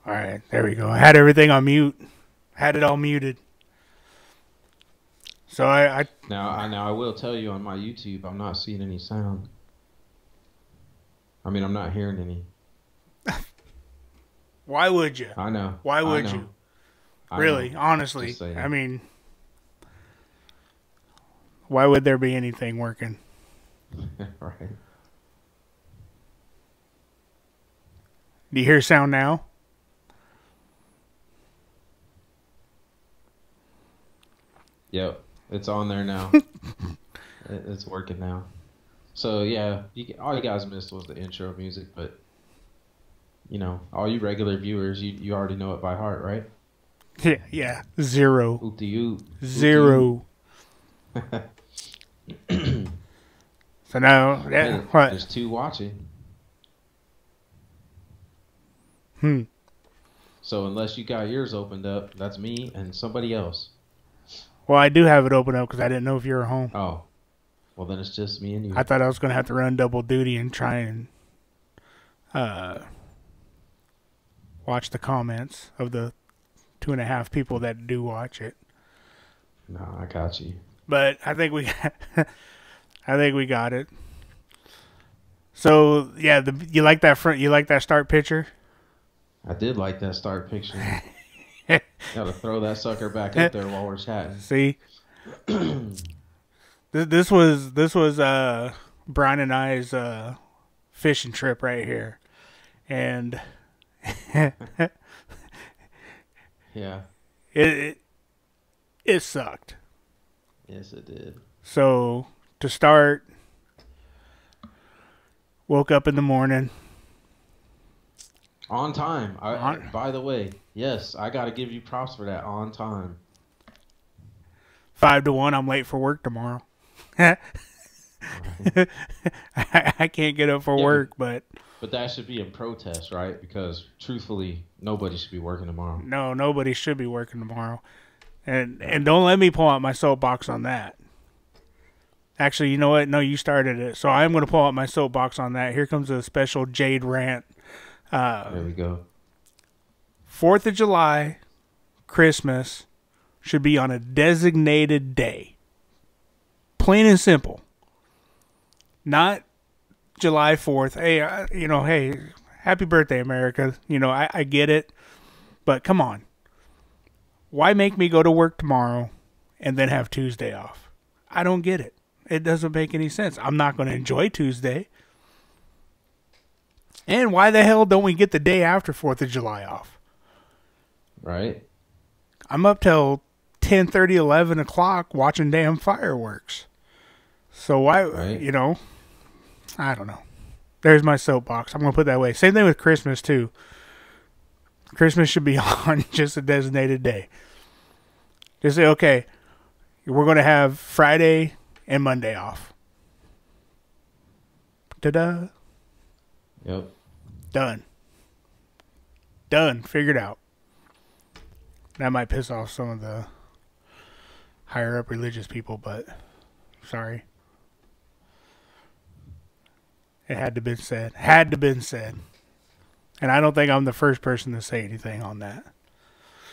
All right, there we go. I had everything on mute. Had it all muted. So I Now I will tell you on my YouTube, I'm not seeing any sound. I mean, I'm not hearing any. why would you? I know, Why I would you? know, I Really, know. honestly. Just I saying. mean, why would there be anything working? Right. Do you hear sound now? Yep, it's on there now. It's working now. So yeah, all you guys missed was the intro music, but all you regular viewers, you already know it by heart, right? Yeah, yeah. Zero. Oop de oop, oop de oop. Zero. So now, yeah, Hey, what? there's two watching. Hmm. So unless you got yours opened up, that's me and somebody else. Well, I do have it open up because I didn't know if you were home. Oh, well then it's just me and I you. thought I was going to have to run double duty and try and uh, watch the comments of the 2.5 people that do watch it. No, I got you. But I think we, I think we got it. So yeah, you like that front? You like that start picture? I did like that start picture. Gotta throw that sucker back up there while we're chatting. See, this was Brian and I's fishing trip right here, and it, Yeah. it it sucked. Yes, it did. So to start, woke up in the morning. On time. On, By the way, yes, I gotta give you props for that. On time. 5 to 1. I'm late for work tomorrow. I Right. can't get up for Yeah, work, but but that should be in protest, right? Because truthfully, nobody should be working tomorrow. no, nobody should be working tomorrow. And don't let me pull out my soapbox on that. Actually, you know what? No, you started it, so I'm going to pull out my soapbox on that. Here comes a special Jade rant. There we go. 4th of July, Christmas should be on a designated day. Plain and simple. Not July 4th. Hey, hey, happy birthday, America. I get it, but come on. Why make me go to work tomorrow and then have Tuesday off? I don't get it. It doesn't make any sense. I'm not going to enjoy Tuesday. And why the hell don't we get the day after 4th of July off? Right? I'm up till 10:30, 11 o'clock watching damn fireworks. So why, Right? I don't know. There's my soapbox. I'm going to put that away. Same thing with Christmas, too. Christmas should be on just a designated day. Just say, okay, we're going to have Friday and Monday off. Ta-da. Yep. Done. Done. Figured out. That might piss off some of the higher up religious people, but sorry. It had to been said. Had to been said. And I don't think I'm the first person to say anything on that.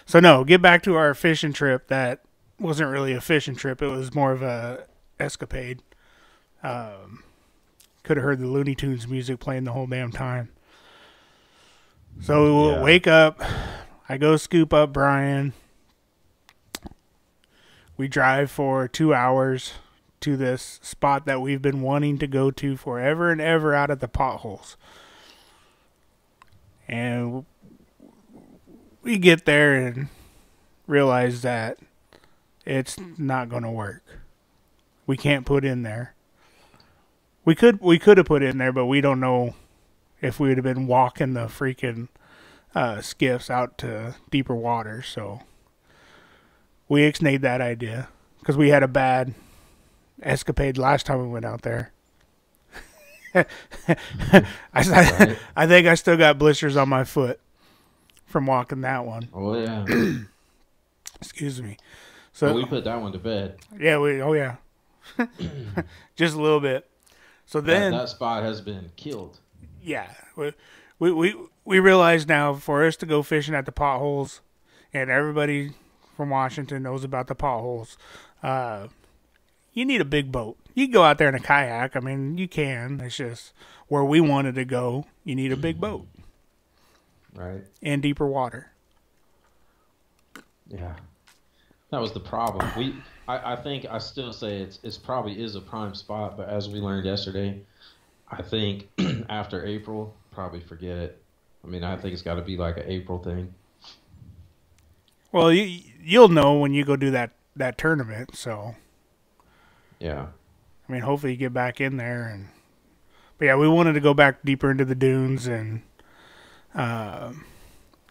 So no, get back to our fishing trip. That wasn't really a fishing trip. It was more of a escapade. Could have heard the Looney Tunes music playing the whole damn time. So we'll Yeah. wake up. I go scoop up Brian. We drive for 2 hours to this spot that we've been wanting to go to forever and ever out of the potholes. And we get there and realize that it's not going to work. We can't put in there. We could have put in there, but we don't know if we would have been walking the freaking skiffs out to deeper water. So we ixnayed that idea because we had a bad escapade last time we went out there. Right? I think I still got blisters on my foot from walking that one. Oh yeah. Excuse me. But So we put that one to bed. yeah, just a little bit. So That then that spot has been killed. yeah, we realize now for us to go fishing at the potholes, and everybody from Washington knows about the potholes. You need a big boat. You can go out there in a kayak. I mean, you can. It's just where we wanted to go. You need a big boat. Right. And deeper water. Yeah. That was the problem. I think I still say it's probably is a prime spot, but as we learned yesterday, I think after April, probably forget it. I mean, I think it's got to be like an April thing. Well, you'll know when you go do that tournament, so. Yeah. I mean, hopefully you get back in there. But yeah, we wanted to go back deeper into the dunes and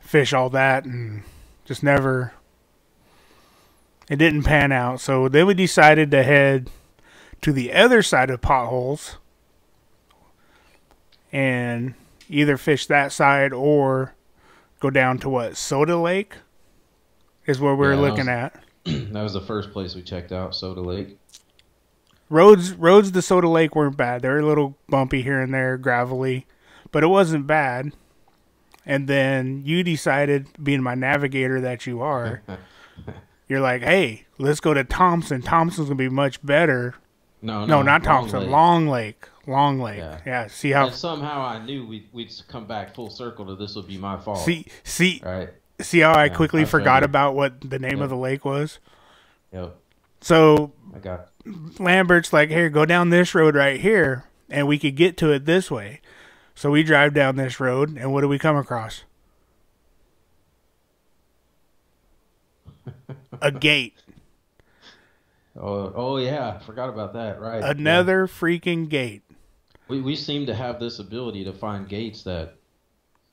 fish all that, and just never. It didn't pan out. So then we decided to head to the other side of potholes and either fish that side or go down to Soda Lake is where we were looking at. That was the first place we checked out, Soda Lake. Roads to Soda Lake weren't bad. They were a little bumpy here and there, gravelly, but it wasn't bad. And then you decided, being my navigator that you are, you're like, hey, let's go to Thompson. Thompson's going to be much better. No, not Thompson. Long Lake. Yeah. See how? And somehow I knew we'd come back full circle to this would be my fault. See. Right. See how I quickly forgot about what the name of the lake was? Yep. So I got Lambert's like, here, go down this road right here, and we could get to it this way. So we drive down this road, and what do we come across? A gate. Oh yeah, forgot about that. Right. Another freaking gate. We seem to have this ability to find gates that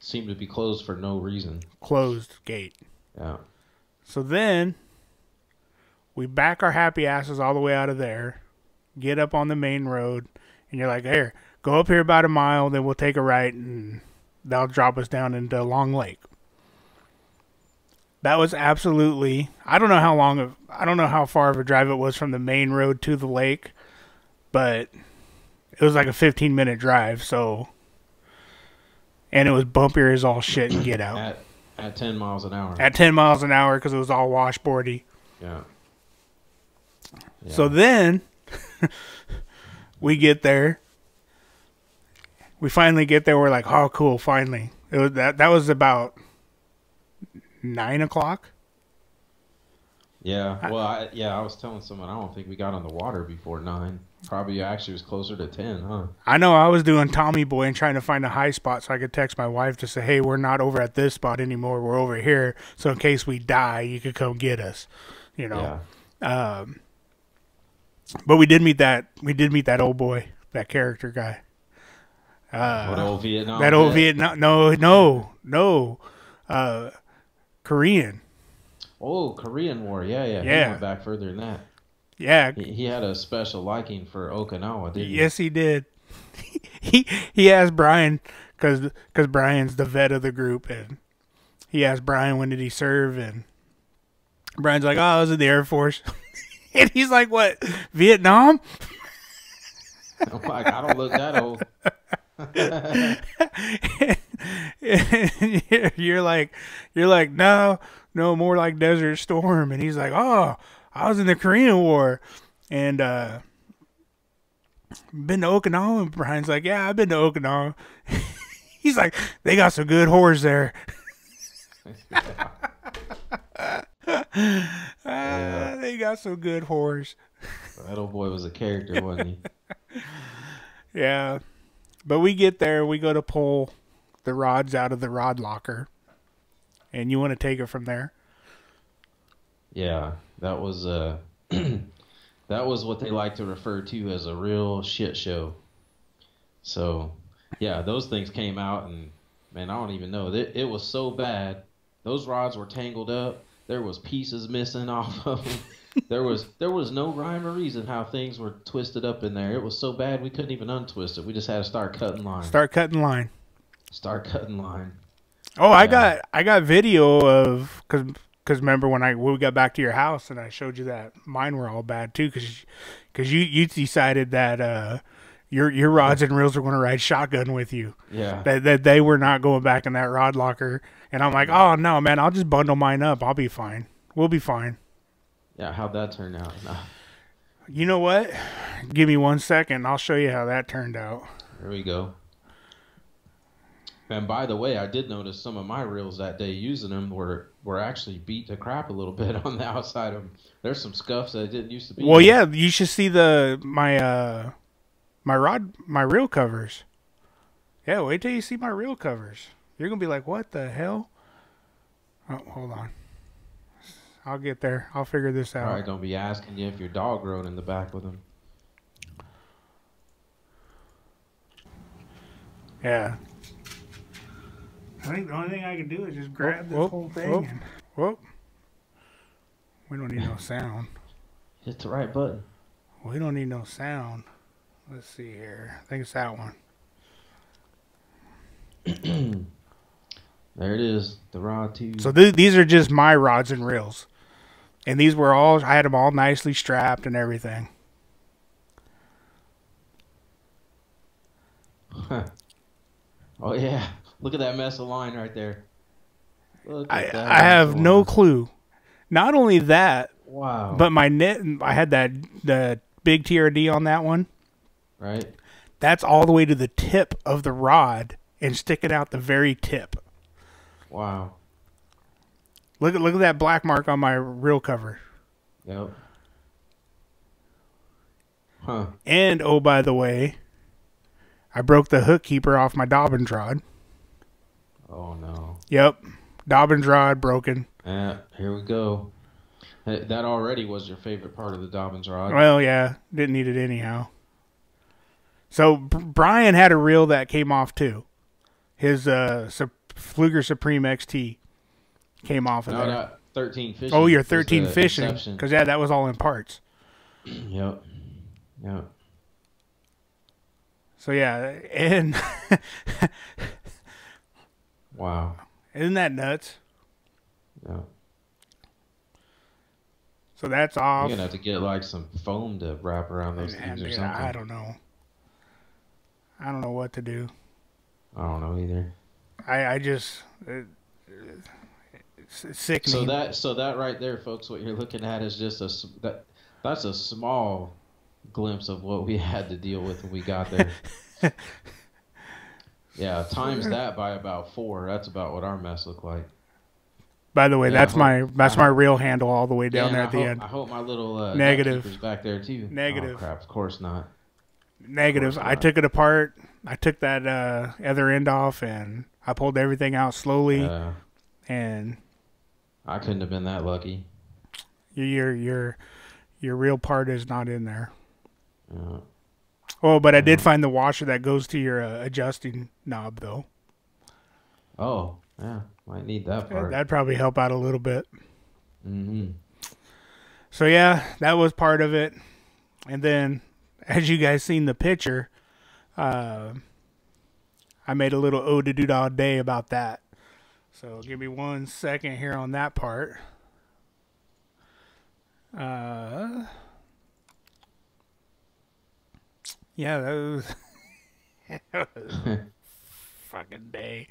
seem to be closed for no reason. Closed gate. Yeah. So then we back our happy asses all the way out of there, get up on the main road, and you're like, here, go up here about a mile, then we'll take a right, and that'll drop us down into Long Lake. That was absolutely, I don't know how far of a drive it was from the main road to the lake, but it was like a 15-minute drive, so, and it was bumpier as all shit and get out. At 10 miles an hour. At 10 miles an hour because it was all washboardy. Yeah. So then we get there. We finally get there. We're like, oh, cool, finally. It was that was about 9 o'clock. Yeah. Well, I was telling someone I don't think we got on the water before 9. Probably actually was closer to 10, huh? I know. I was doing Tommy Boy and trying to find a high spot so I could text my wife to say, hey, we're not over at this spot anymore. We're over here. So in case we die, you could come get us. You know. Yeah. But we did meet that old boy, that character guy. What old Vietnam? That old Vietnam. No. Korean. Oh, Korean War. Yeah. He went back further than that. Yeah. He had a special liking for Okinawa, didn't he? Yes, he did. he asked Brian, because Brian's the vet of the group, and he asked Brian when did he serve, and Brian's like, oh, I was in the Air Force. And he's like, what, Vietnam? I'm like, I don't look that old. You're like, no, more like Desert Storm. And he's like, oh, I was in the Korean War. And been to Okinawa? And Brian's like, yeah, I've been to Okinawa. He's like, they got some good whores there. They got some good whores. That old boy was a character, wasn't he? Yeah. But we get there, we go to pull the rods out of the rod locker. And you want to take it from there? Yeah, that was that was what they like to refer to as a real shit show. So, yeah, those things came out, and man, I don't even know. It was so bad. Those rods were tangled up. There was pieces missing off of them. There was no rhyme or reason how things were twisted up in there. It was so bad we couldn't even untwist it. We just had to start cutting line. Oh, yeah. I got video of, because remember when we got back to your house and I showed you that mine were all bad too, because you decided that Your rods and reels are going to ride shotgun with you. Yeah. That they were not going back in that rod locker. And I'm like, oh no, man, I'll just bundle mine up. I'll be fine. We'll be fine. Yeah, how'd that turn out? Nah. You know what? Give me 1 second. I'll show you how that turned out. There we go. And by the way, I did notice some of my reels that day using them were actually beat to crap a little bit on the outside of them. There's some scuffs that didn't used to be. Well, yeah, you should see my reel covers. Yeah, wait till you see my reel covers. You're gonna be like, what the hell? Oh, hold on. I'll get there. I'll figure this out. All right, don't be asking you if your dog rode in the back with him. Yeah. I think the only thing I can do is just grab this whole thing. Whoop. We don't need no sound. Hit the right button. We don't need no sound. Let's see here. I think it's that one. There it is. The rod too. So these are just my rods and reels. And these were all, I had them all nicely strapped and everything. Oh, yeah. Look at that mess of line right there. I have no clue. Not only that, wow. but my net, I had the big TRD on that one. Right. That's all the way to the tip of the rod and sticking out the very tip. Wow. Look at that black mark on my reel cover. Yep. Huh. And, oh, by the way, I broke the hook keeper off my Dobbins rod. Oh, no. Yep. Dobbins rod broken. Yeah, here we go. That already was your favorite part of the Dobbins rod. Well, yeah. Didn't need it anyhow. So, Brian had a reel that came off, too. His Fluger Supreme XT came off of there. That 13 Fishin'. Oh, your 13 Fishin'. Because, yeah, that was all in parts. Yep. Yep. So, yeah. And... wow. Isn't that nuts? Yeah. So that's off. You're going to have to get like some foam to wrap around those things or something. I don't know. I don't know what to do. I don't know either. I just... it's sickening. So that right there, folks, what you're looking at is just that's a small glimpse of what we had to deal with when we got there. Yeah, times that by about 4. That's about what our mess looked like. By the way, yeah, that's my real handle all the way down there at the end. I hope my little negative is back there too. Negative. Oh, crap! Of course not. Negative. I took it apart. I took that other end off and I pulled everything out slowly. And I couldn't have been that lucky. Your real part is not in there. Oh, but I did find the washer that goes to your adjusting knob, though. Oh, yeah. Might need that part. That'd probably help out a little bit. Mm-hmm. So, yeah, that was part of it. And then, as you guys seen the picture, I made a little ode to Doodah Day about that. So, give me 1 second here on that part. Yeah, that was fucking day.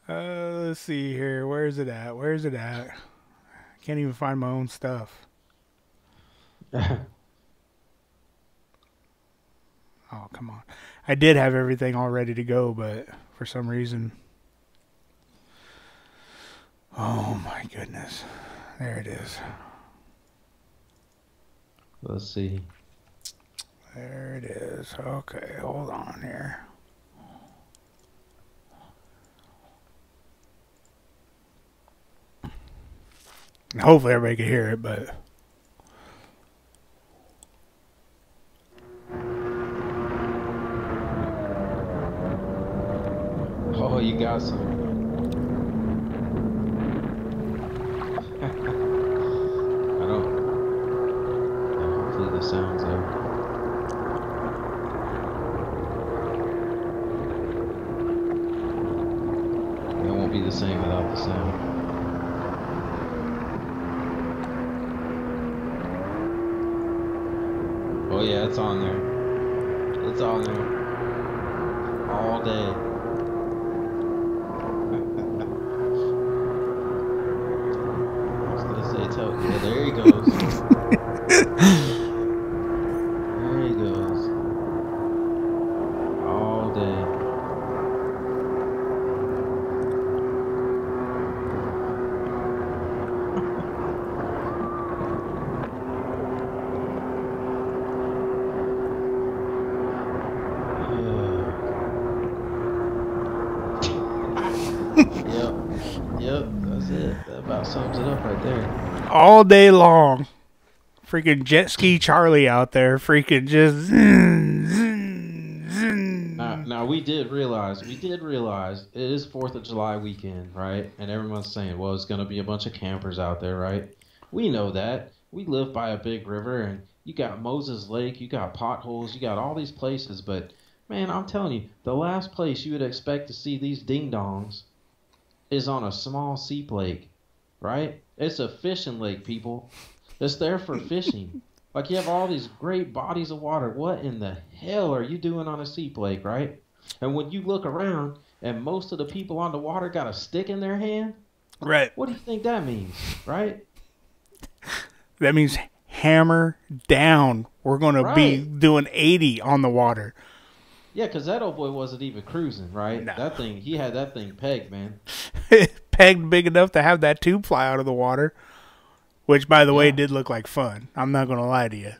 Let's see here. Where's it at? Can't even find my own stuff. Oh, come on. I did have everything all ready to go, but for some reason... Oh, my goodness. There it is. Let's see. There it is. Okay, hold on here. Hopefully everybody can hear it, but... Oh, you got some. I don't... Yeah, hopefully the sound's there. It won't be the same without the sound. Oh yeah, it's on there. It's on there all day. I was gonna say, tell. Yeah, there he goes. There he goes. All day. Yep. Yep. That's it. That about sums it up right there. All day long. Freaking jet ski Charlie out there. Freaking just. Now we did realize it is 4th of July weekend, right? And everyone's saying, well, it's going to be a bunch of campers out there, right? We know that. We live by a big river, and you got Moses Lake, you got potholes, you got all these places. But, man, I'm telling you, the last place you would expect to see these ding-dongs is on a small seep lake, right? It's a fishing lake, people. It's there for fishing. Like, you have all these great bodies of water. What in the hell are you doing on a seep lake, right? And when you look around and most of the people on the water got a stick in their hand, Right. what do you think that means, right? That means hammer down. We're going to be Right. doing 80 on the water. Yeah, because that old boy wasn't even cruising, right? No. That thing, he had that thing pegged, man. Pegged big enough to have that tube fly out of the water. Which, by the way, Yeah. did look like fun. I'm not going to lie to you.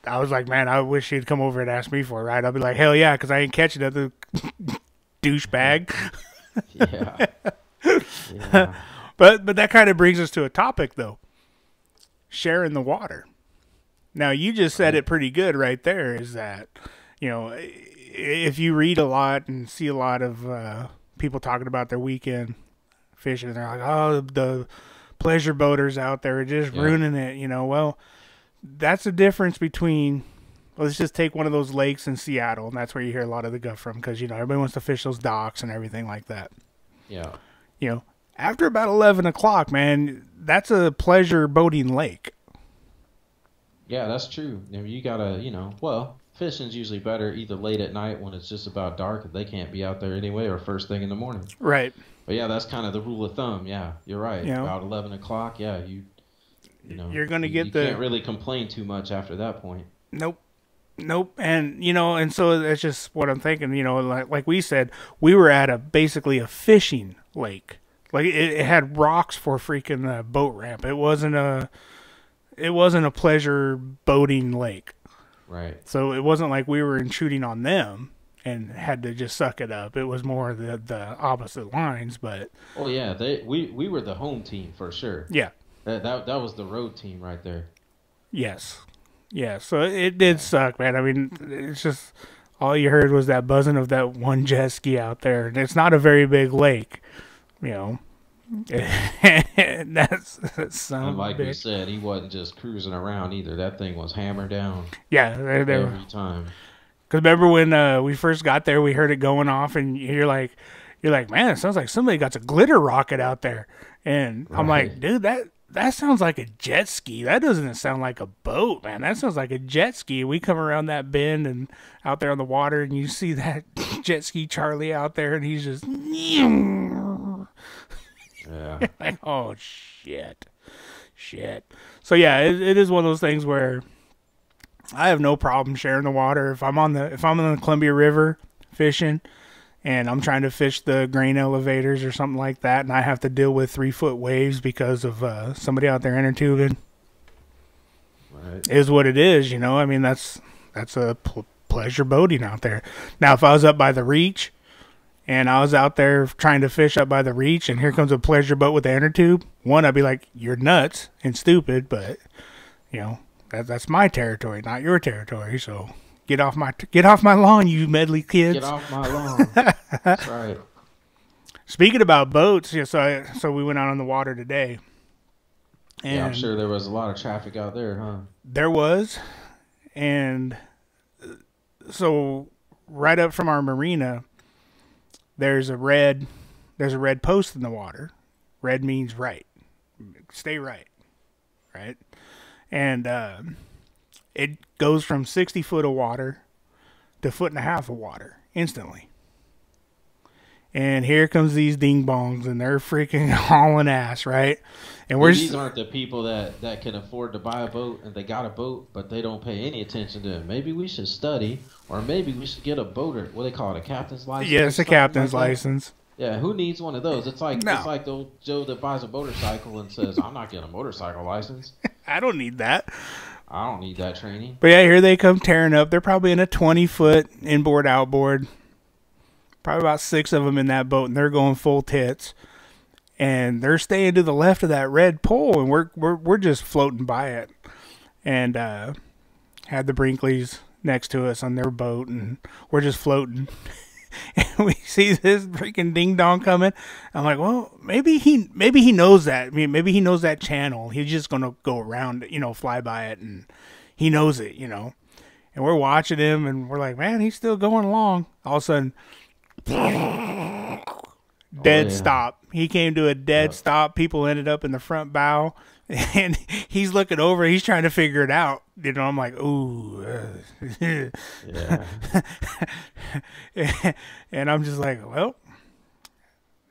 I was like, man, I wish he'd come over and ask me for it, right? I'll be like, hell yeah, because I ain't catching it, douchebag. Yeah. Yeah. But that kind of brings us to a topic, though. Sharing the water. Now, you just said it pretty good right there, is that, if you read a lot and see a lot of people talking about their weekend fishing, and they're like, oh, the pleasure boaters out there are just ruining it, well, that's the difference between, let's just take one of those lakes in Seattle, and that's where you hear a lot of the guff from, because, everybody wants to fish those docks and everything like that. Yeah. After about 11 o'clock, man, that's a pleasure boating lake. Yeah, that's true. I mean, you gotta, well, fishing's usually better either late at night when it's just about dark and they can't be out there anyway, or first thing in the morning. Right. But yeah, that's kind of the rule of thumb. Yeah, you're right. About 11 o'clock, yeah, you're going to get you can't really complain too much after that point. Nope. And, and so that's just what I'm thinking, like we said, we were at basically a fishing lake. Like it had rocks for freaking boat ramp. It wasn't a pleasure boating lake. Right. So it wasn't like we were intruding on them and had to just suck it up. It was more the opposite lines, but oh yeah, we were the home team for sure. Yeah. That was the road team right there. Yes. Yeah, so it did suck, man. I mean, it's just all you heard was that buzzing of that one jet ski out there. And it's not a very big lake, that's And like we said, he wasn't just cruising around either. That thing was hammered down. Yeah, every time. Because remember when we first got there, we heard it going off, and you're like, man, it sounds like somebody got a glitter rocket out there. And I'm like, dude, that sounds like a jet ski. That doesn't sound like a boat, man. That sounds like a jet ski. We come around that bend and out there on the water, and you see that jet ski Charlie out there, and he's just, yeah. like, oh shit. So yeah, it is one of those things where I have no problem sharing the water. If I'm on the Columbia River fishing, and I'm trying to fish the grain elevators or something like that, and I have to deal with 3-foot waves because of somebody out there inner tubing. Right. Is what it is, I mean, that's a pleasure boating out there. Now, if I was up by the reach, and I was out there trying to fish up by the reach, and here comes a pleasure boat with the inner tube, one, I'd be like, you're nuts and stupid, but, that's my territory, not your territory, so get off my lawn, you meddly kids. Get off my lawn. That's right. Speaking about boats, so we went out on the water today. And yeah, I'm sure there was a lot of traffic out there, huh? There was. And so right up from our marina, there's a red post in the water. Red means right. Stay right. Right? And it goes from 60 foot of water to 1.5 foot of water instantly. And here comes these ding bongs, and they're freaking hauling ass, right? And These aren't the people that can afford to buy a boat and they got a boat, but they don't pay any attention to it. Maybe we should study, or maybe we should get a boater. What do they call it? A captain's license? Yeah, it's a captain's license. Yeah, who needs one of those? It's like the old Joe that buys a motorcycle and says, "I'm not getting a motorcycle license. I don't need that. I don't need that training." But yeah, here they come tearing up. They're probably in a 20-foot inboard outboard. Probably about 6 of them in that boat, and they're going full tits. And they're staying to the left of that red pole, and we're just floating by it. And had the Brinkleys next to us on their boat, and we're just floating. And we see this freaking ding dong coming. I'm like, well, maybe he knows that. I mean, maybe he knows that channel. He's just gonna go around, fly by it, and he knows it, And we're watching him, and we're like, man, he's still going along. All of a sudden, dead stop. He came to a dead stop. People ended up in the front bow, and he's looking over. He's trying to figure it out. I'm like, ooh. Yeah. And I'm just like, well,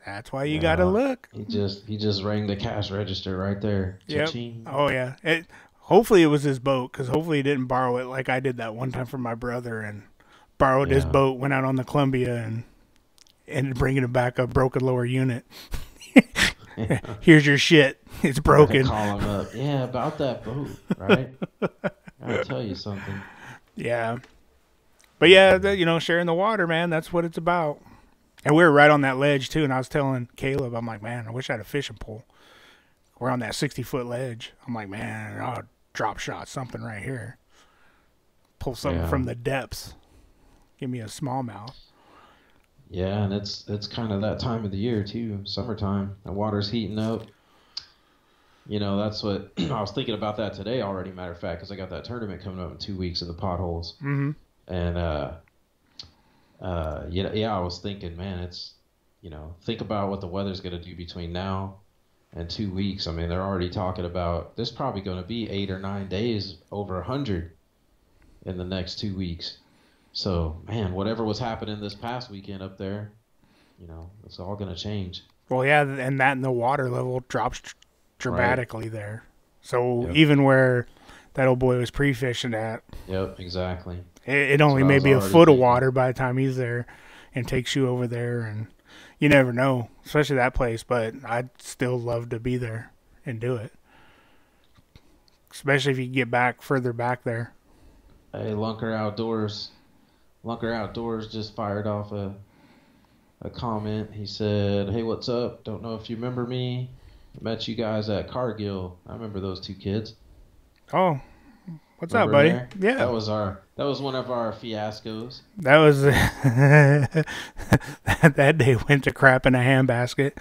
that's why you gotta look. He just rang the cash register right there. Yep. Oh yeah. Hopefully it was his boat, because hopefully he didn't borrow it like I did that one time from my brother, and borrowed his boat, went out on the Columbia, and ended bringing it back a broken lower unit. Here's your shit. It's broken. Call him up. Yeah, about that boat, right? I'll tell you something. Yeah. But yeah, sharing the water, man, that's what it's about. And we were right on that ledge, too, and I was telling Caleb, I'm like, man, I wish I had a fishing pole. We're on that 60-foot ledge. I'm like, man, I'll drop shot something right here. Pull something from the depths. Give me a smallmouth. Yeah, and it's kind of that time of the year, too, summertime. The water's heating up. That's what I was thinking about that today already, matter of fact, because I got that tournament coming up in 2 weeks of the potholes. Mm-hmm. And, I was thinking, man, it's, think about what the weather's going to do between now and 2 weeks. I mean, they're already talking about there's probably going to be 8 or 9 days over 100 in the next 2 weeks. So, man, whatever was happening this past weekend up there, it's all going to change. Well, yeah, and the water level drops dramatically there. So even where that old boy was pre-fishing at. Yep, exactly. It only may be a foot of water by the time he's there and takes you over there. And you never know, especially that place. But I'd still love to be there and do it. Especially if you get further back there. Hey, Lunker Outdoors just fired off a comment. He said, hey, what's up? Don't know if you remember me. I met you guys at Cargill. I remember those 2 kids. Oh, what's up, buddy? There? Yeah. That was one of our fiascos. That was that day went to crap in a handbasket.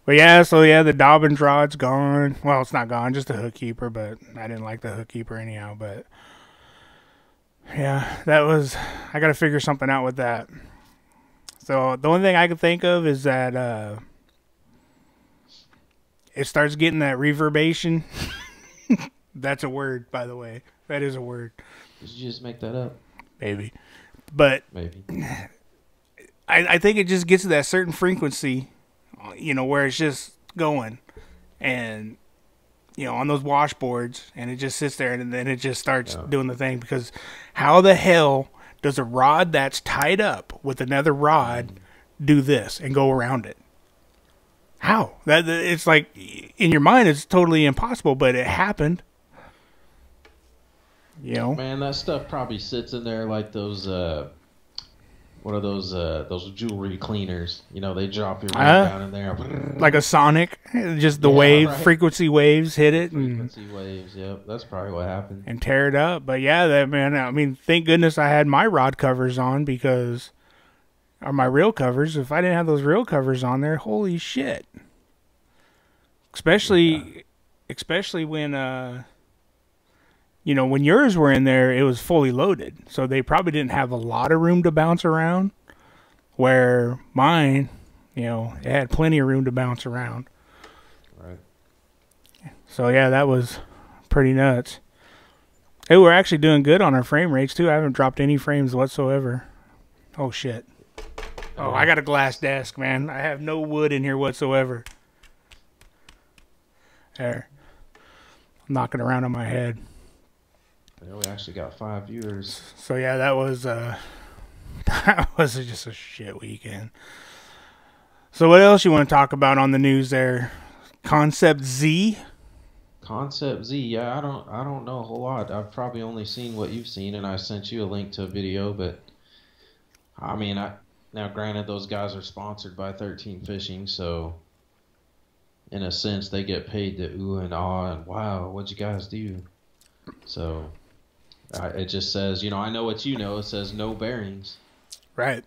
But the Dobbins rod's gone. Well, it's not gone, just the hook keeper, but I didn't like the hook keeper anyhow. But yeah, I got to figure something out with that. So the only thing I can think of is that it starts getting that reverberation. That's a word, by the way. That is a word. Did you just make that up? Maybe. But maybe. I think it just gets to that certain frequency, where it's just going. And, on those washboards, and it just sits there, and then it just starts doing the thing. Because how the hell does a rod that's tied up with another rod do this and go around it? How? It's like, in your mind, it's totally impossible, but it happened. Man, that stuff probably sits in there like those, what are those jewelry cleaners? They drop your ring down in there. Like a sonic, just the frequency waves hit it. Frequency waves, yep. That's probably what happened. And tear it up. But yeah, man, I mean, thank goodness I had my rod covers on or my reel covers. If I didn't have those reel covers on there, holy shit. Especially when, when yours were in there, it was fully loaded. So they probably didn't have a lot of room to bounce around. Where mine, You know, it had plenty of room to bounce around. Right. So yeah, that was pretty nuts. Hey, we're actually doing good on our frame rates too. I haven't dropped any frames whatsoever. Oh shit. Oh, I got a glass desk, man. I have no wood in here whatsoever. There. I'm knocking around on my head. Yeah, we actually got 5 viewers. So yeah, that was that was just a shit weekend. So what else you want to talk about on the news there? Concept Z? Concept Z, yeah, I don't know a whole lot. I've probably only seen what you've seen, and I sent you a link to a video, but I mean, now granted those guys are sponsored by 13 Fishing, so in a sense they get paid to ooh and ah and wow, what'd you guys do? So it just says, you know, I know what you know, it says no bearings. Right.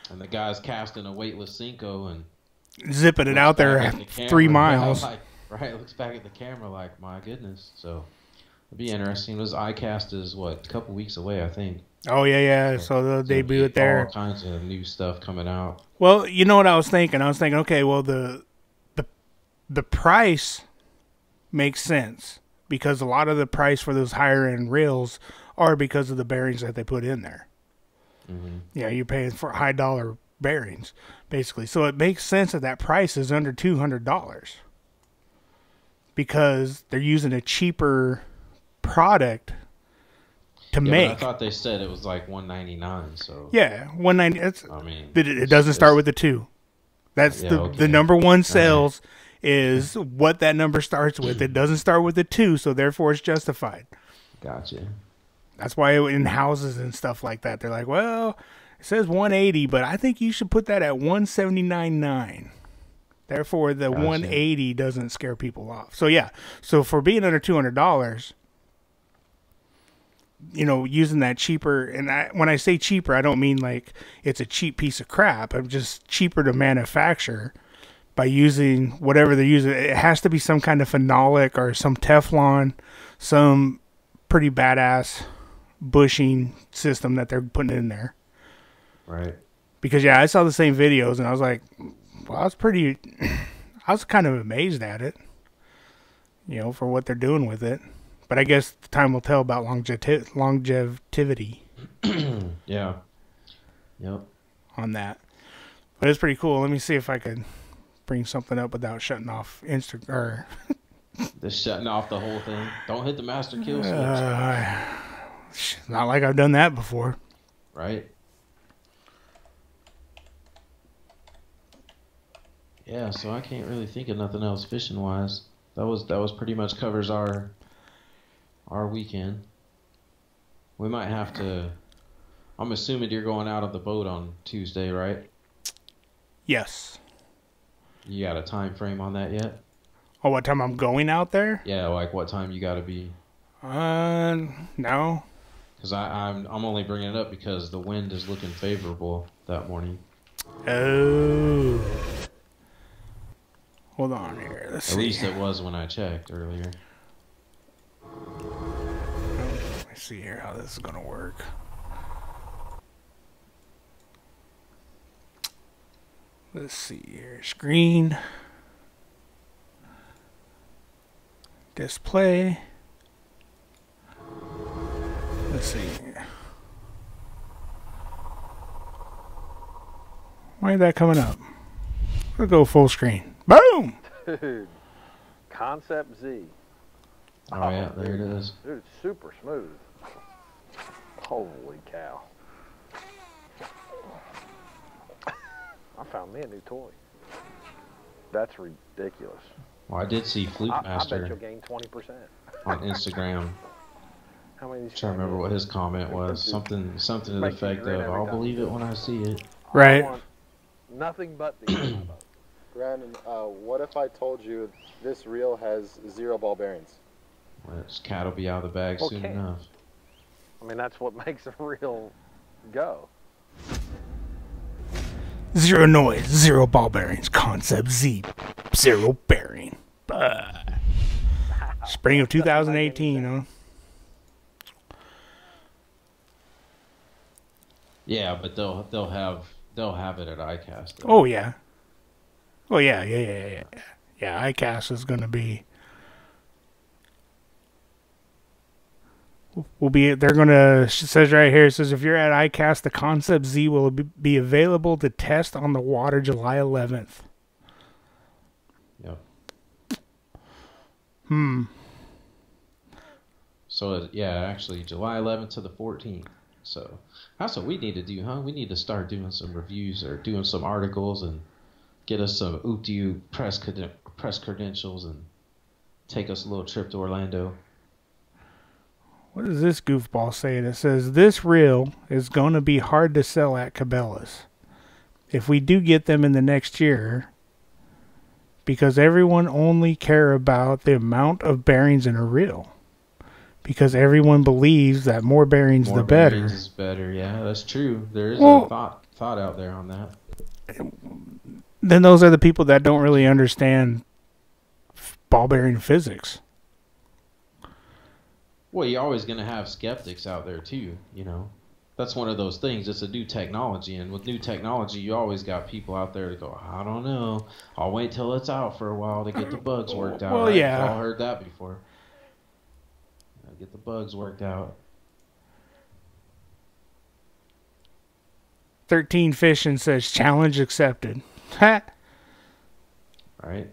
And the guy's casting a weightless Cinco and zipping it out there at 3 miles. Right, looks back at the camera like, my goodness. So it'd be interesting. This iCast is what, a couple weeks away, I think. Oh yeah. So they'll debut it there. All kinds of new stuff coming out. Well, you know what I was thinking? I was thinking, okay, well the price makes sense because a lot of the price for those higher end reels are because of the bearings that they put in there. Mm-hmm. Yeah, you're paying for high dollar bearings, basically. So it makes sense that price is under $200 because they're using a cheaper product to make. But I thought they said it was like $199. So yeah, $190. I mean, it doesn't start with the 2. That's the number one sales is what that number starts with. It doesn't start with the 2, so therefore it's justified. Gotcha. That's why in houses and stuff like that, they're like, well, it says 180, but I think you should put that at 179.9. Therefore, the 180 doesn't scare people off. So yeah, so for being under $200, you know, using that cheaper, and when I say cheaper, I don't mean like it's a cheap piece of crap. I'm just cheaper to manufacture by using whatever they're using. It has to be some kind of phenolic or some Teflon, some pretty badass bushing system that they're putting in there. Right. Because yeah, I saw the same videos and I was like, well, I was kind of amazed at it, you know, for what they're doing with it. But I guess time will tell about longevity. Yeah. Yep. On that. But it's pretty cool. Let me see if I could bring something up without shutting off Instagram. Just shutting off the whole thing. Don't hit the master kill switch. Not like I've done that before. Right. Yeah, so I can't really think of nothing else fishing wise. That was pretty much covers our weekend. We might have to. I'm assuming you're going out of the boat on Tuesday, right? Yes. You got a time frame on that yet? Oh, what time I'm going out there? Yeah, like what time you got to be? No. Because I'm only bringing it up because the wind is looking favorable that morning. Oh. Hold on here. Let's see. At least it was when I checked earlier. Let me see here how this is going to work. Let's see here. Screen. Display. Let's see here. Why is that coming up? We'll go full screen. Boom! Dude, Concept Z. Oh yeah, there it is. Dude, it's super smooth. Holy cow. I found me a new toy. That's ridiculous. Well, I did see Fluke I Master bet you'll gain 20%. on Instagram. How many of these Trying to remember what his comment was. Something to the effect of, "I'll believe it when I see it." Right. I want nothing but these. Brandon, what if I told you this reel has 0 ball bearings? Well, this cat will be out of the bag soon Okay. enough. I mean, that's what makes a reel go. 0 noise, 0 ball bearings. Concept Z, 0 bearing. Spring of 2018, huh? Yeah, but they'll they'll have it at ICAST. Though. Oh yeah. Oh yeah. Yeah, ICAST is going to be. They're going to, it says right here, it says if you're at ICAST, the Concept Z will be available to test on the water July 11th. Yep. So, actually, July 11th to the 14th. So, that's what we need to do, huh? We need to start doing some reviews or doing some articles and get us some UTU press credentials and take us a little trip to Orlando. What is this goofball saying? It says, this reel is going to be hard to sell at Cabela's. If we do get them in the next year, because everyone only care about the amount of bearings in a reel. Because everyone believes that more bearings the better. More bearings is better, yeah, that's true. There is a thought out there on that. Then those are the people that don't really understand ball bearing physics. Well, you're always going to have skeptics out there too, you know. That's one of those things. It's a new technology, and with new technology, you always got people out there to go, I don't know. I'll wait till it's out for a while to get the bugs worked out. Well, right? yeah. We've all heard that before. Get the bugs worked out. 13 Fishin says challenge accepted. Ha! Right.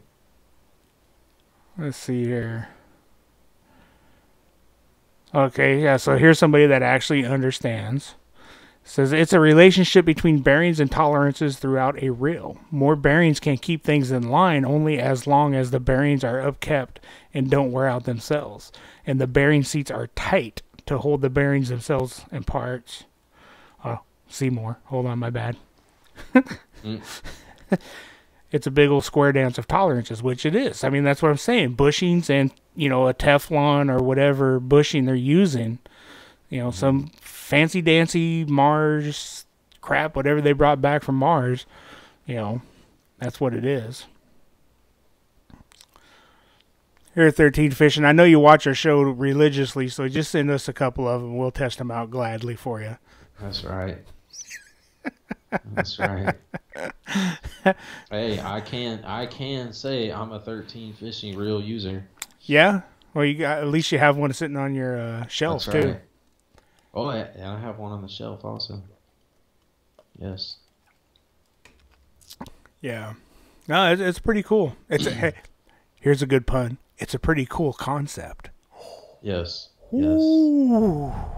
Let's see here. Okay, yeah, so here's somebody that actually understands. Says it's a relationship between bearings and tolerances throughout a reel. More bearings can keep things in line only as long as the bearings are upkept and don't wear out themselves. And the bearing seats are tight to hold the bearings themselves in parts. Oh, Seymour. Hold on, my bad. It's a big old square dance of tolerances, which it is. I mean, that's what I'm saying. Bushings and, you know, a Teflon or whatever bushing they're using. You know, some fancy dancy Mars crap, whatever they brought back from Mars. You know, that's what it is. Here at 13 Fishing, I know you watch our show religiously, so just send us a couple of them. We'll test them out gladly for you. That's right. That's right. Hey, I can say I'm a 13 Fishing reel user. Yeah? Well, you got, at least you have one sitting on your shelf, That's too. Right. Oh, and I have one on the shelf also. Yes. Yeah. No, it's pretty cool. Hey, here's a good pun. It's a pretty cool concept. Yes. Ooh. Right.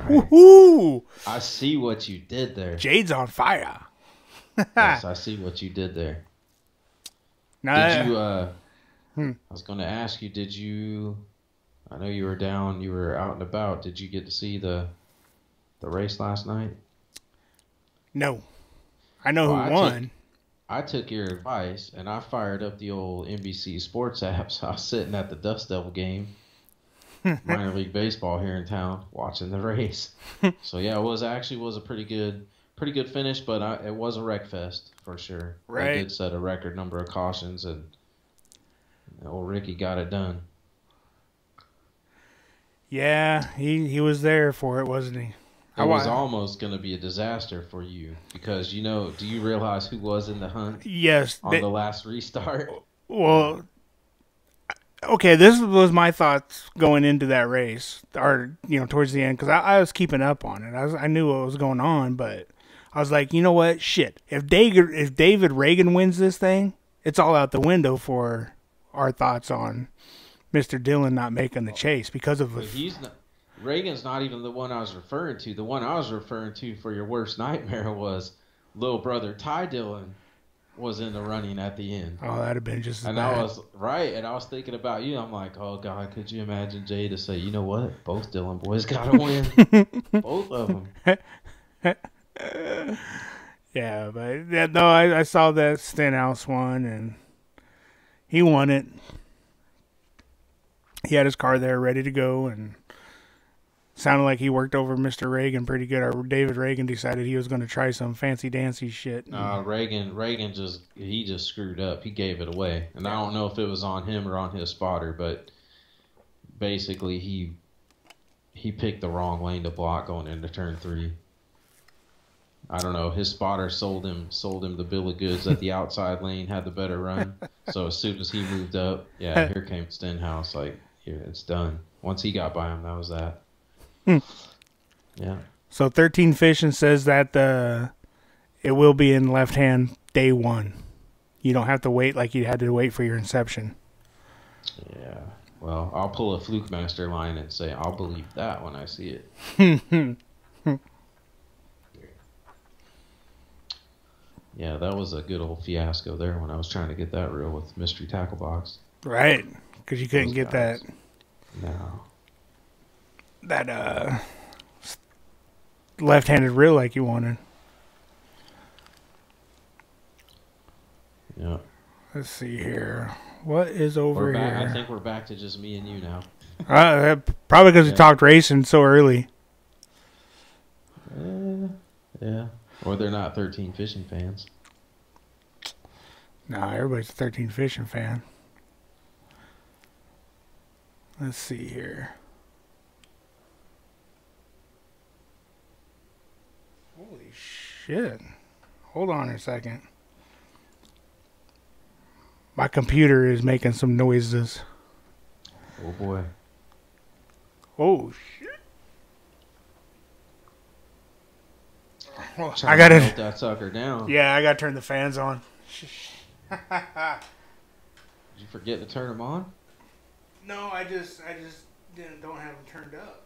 Woohoo! I see what you did there. Jade's on fire. Yes, I see what you did there. Now, Did you, I was going to ask you, did you, I know you were down, you were out and about. Did you get to see the race last night? No. I know who won. I took your advice, and I fired up the old NBC Sports app. So I was sitting at the Dust Devil game, minor league baseball here in town, watching the race. So yeah, it was a pretty good finish, but it was a wreck fest for sure. Right. They did set a record number of cautions, and old Ricky got it done. Yeah, he was there for it, wasn't he? It was almost going to be a disaster for you because, you know, do you realize who was in the hunt? Yes. On the last restart? Well, okay, this was my thoughts going into that race, or, you know, towards the end, because I was keeping up on it. I knew what was going on, but I was like, you know what? Shit. If David Reagan wins this thing, it's all out the window for our thoughts on Mr. Dillon not making the chase because of Reagan's not even the one I was referring to. The one I was referring to for your worst nightmare was little brother Ty Dillon was in the running at the end. Oh, that'd have been just as and bad. I was right, and I was thinking about you. I'm like, oh God, could you imagine Jay to say, you know what? Both Dillon boys gotta win. Both of them. Yeah, but yeah, no, I saw that Stenhouse one, and he won it. He had his car there ready to go, and sounded like he worked over Mr. Reagan pretty good. Or David Reagan decided he was going to try some fancy dancy shit. Reagan just screwed up. He gave it away, and I don't know if it was on him or on his spotter, but basically he picked the wrong lane to block going into turn 3. I don't know, his spotter sold him the bill of goods that the outside lane had the better run. So as soon as he moved up, yeah, here came Stenhouse. Like, yeah, it's done. Once he got by him, that was that. Yeah. So 13 Fishing says that it will be in left hand day one. You don't have to wait like you had to wait for your Inception. Yeah. Well, I'll pull a Fluke Master line and say I'll believe that when I see it. Yeah, that was a good old fiasco there when I was trying to get that reel with Mystery Tackle Box. Right, because you couldn't get guys. No. that left-handed reel like you wanted. Yeah. Let's see here. What is over We're back. here? I think we're back to just me and you now. Probably because we talked racing so early. Yeah. Or they're not 13 Fishing fans. Nah, everybody's a 13 Fishing fan. Let's see here. Holy shit. Hold on a second. My computer is making some noises. Oh boy. Oh shit. I Trying to gotta melt that sucker down. Yeah, I gotta turn the fans on. Did you forget to turn them on? No, I just don't have them turned up.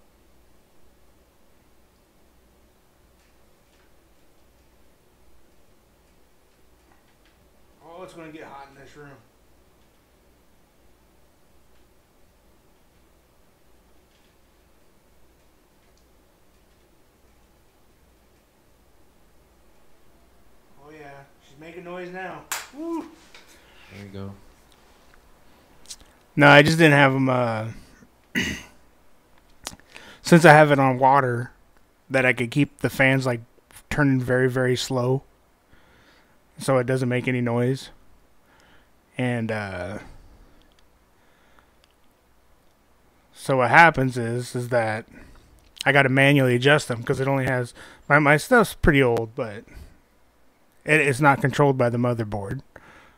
Oh, it's gonna get hot in this room. Oh yeah, she's making noise now. Woo! There you go. No, I just didn't have them. Since I have it on water, that I could keep the fans like turning very, very slow, so it doesn't make any noise. And so what happens is that I got to manually adjust them because it only has my stuff's pretty old, but it's not controlled by the motherboard,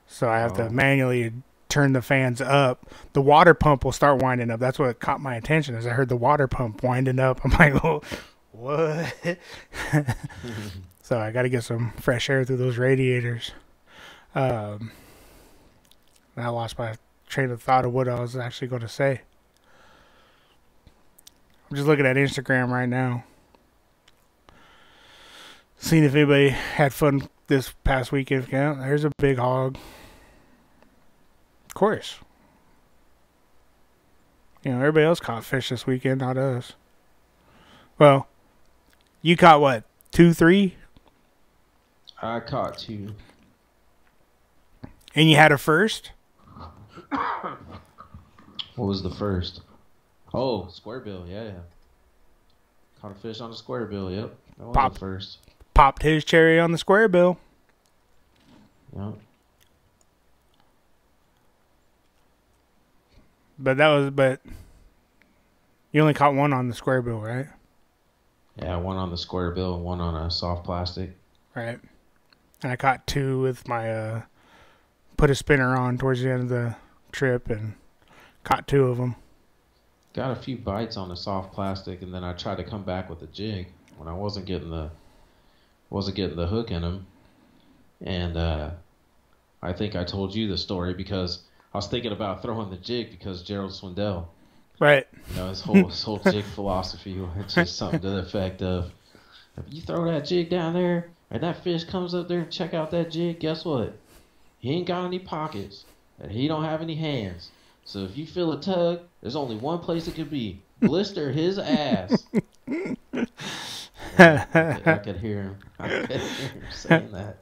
so I have to manually turn the fans up. The water pump will start winding up. That's what caught my attention, as I heard the water pump winding up. I'm like, oh, what? So I got to get some fresh air through those radiators. I lost my train of thought of what I was actually going to say. I'm just looking at Instagram right now, seeing if anybody had fun this past weekend. Yeah, there's a big hog. Of course. You know, everybody else caught fish this weekend, not us. Well, you caught what? 2, 3? I caught 2. And you had a first? What was the first? Oh, square bill, yeah. Caught a fish on a square bill, yep. That was the first. Popped his cherry on the square bill. Yep. But you only caught one on the square bill, right? Yeah, one on the square bill and one on a soft plastic. Right. And I caught 2 with my put a spinner on towards the end of the trip and caught 2 of them. Got a few bites on the soft plastic, and then I tried to come back with a jig when I wasn't getting the hook in them. And I think I told you the story because I was thinking about throwing the jig because Gerald Swindell. Right. You know, his whole jig philosophy was just something to the effect of, if you throw that jig down there and that fish comes up there and check out that jig, guess what? He ain't got any pockets and he don't have any hands. So if you feel a tug, there's only one place it could be. Blister his ass. I could hear him. I could hear him saying that.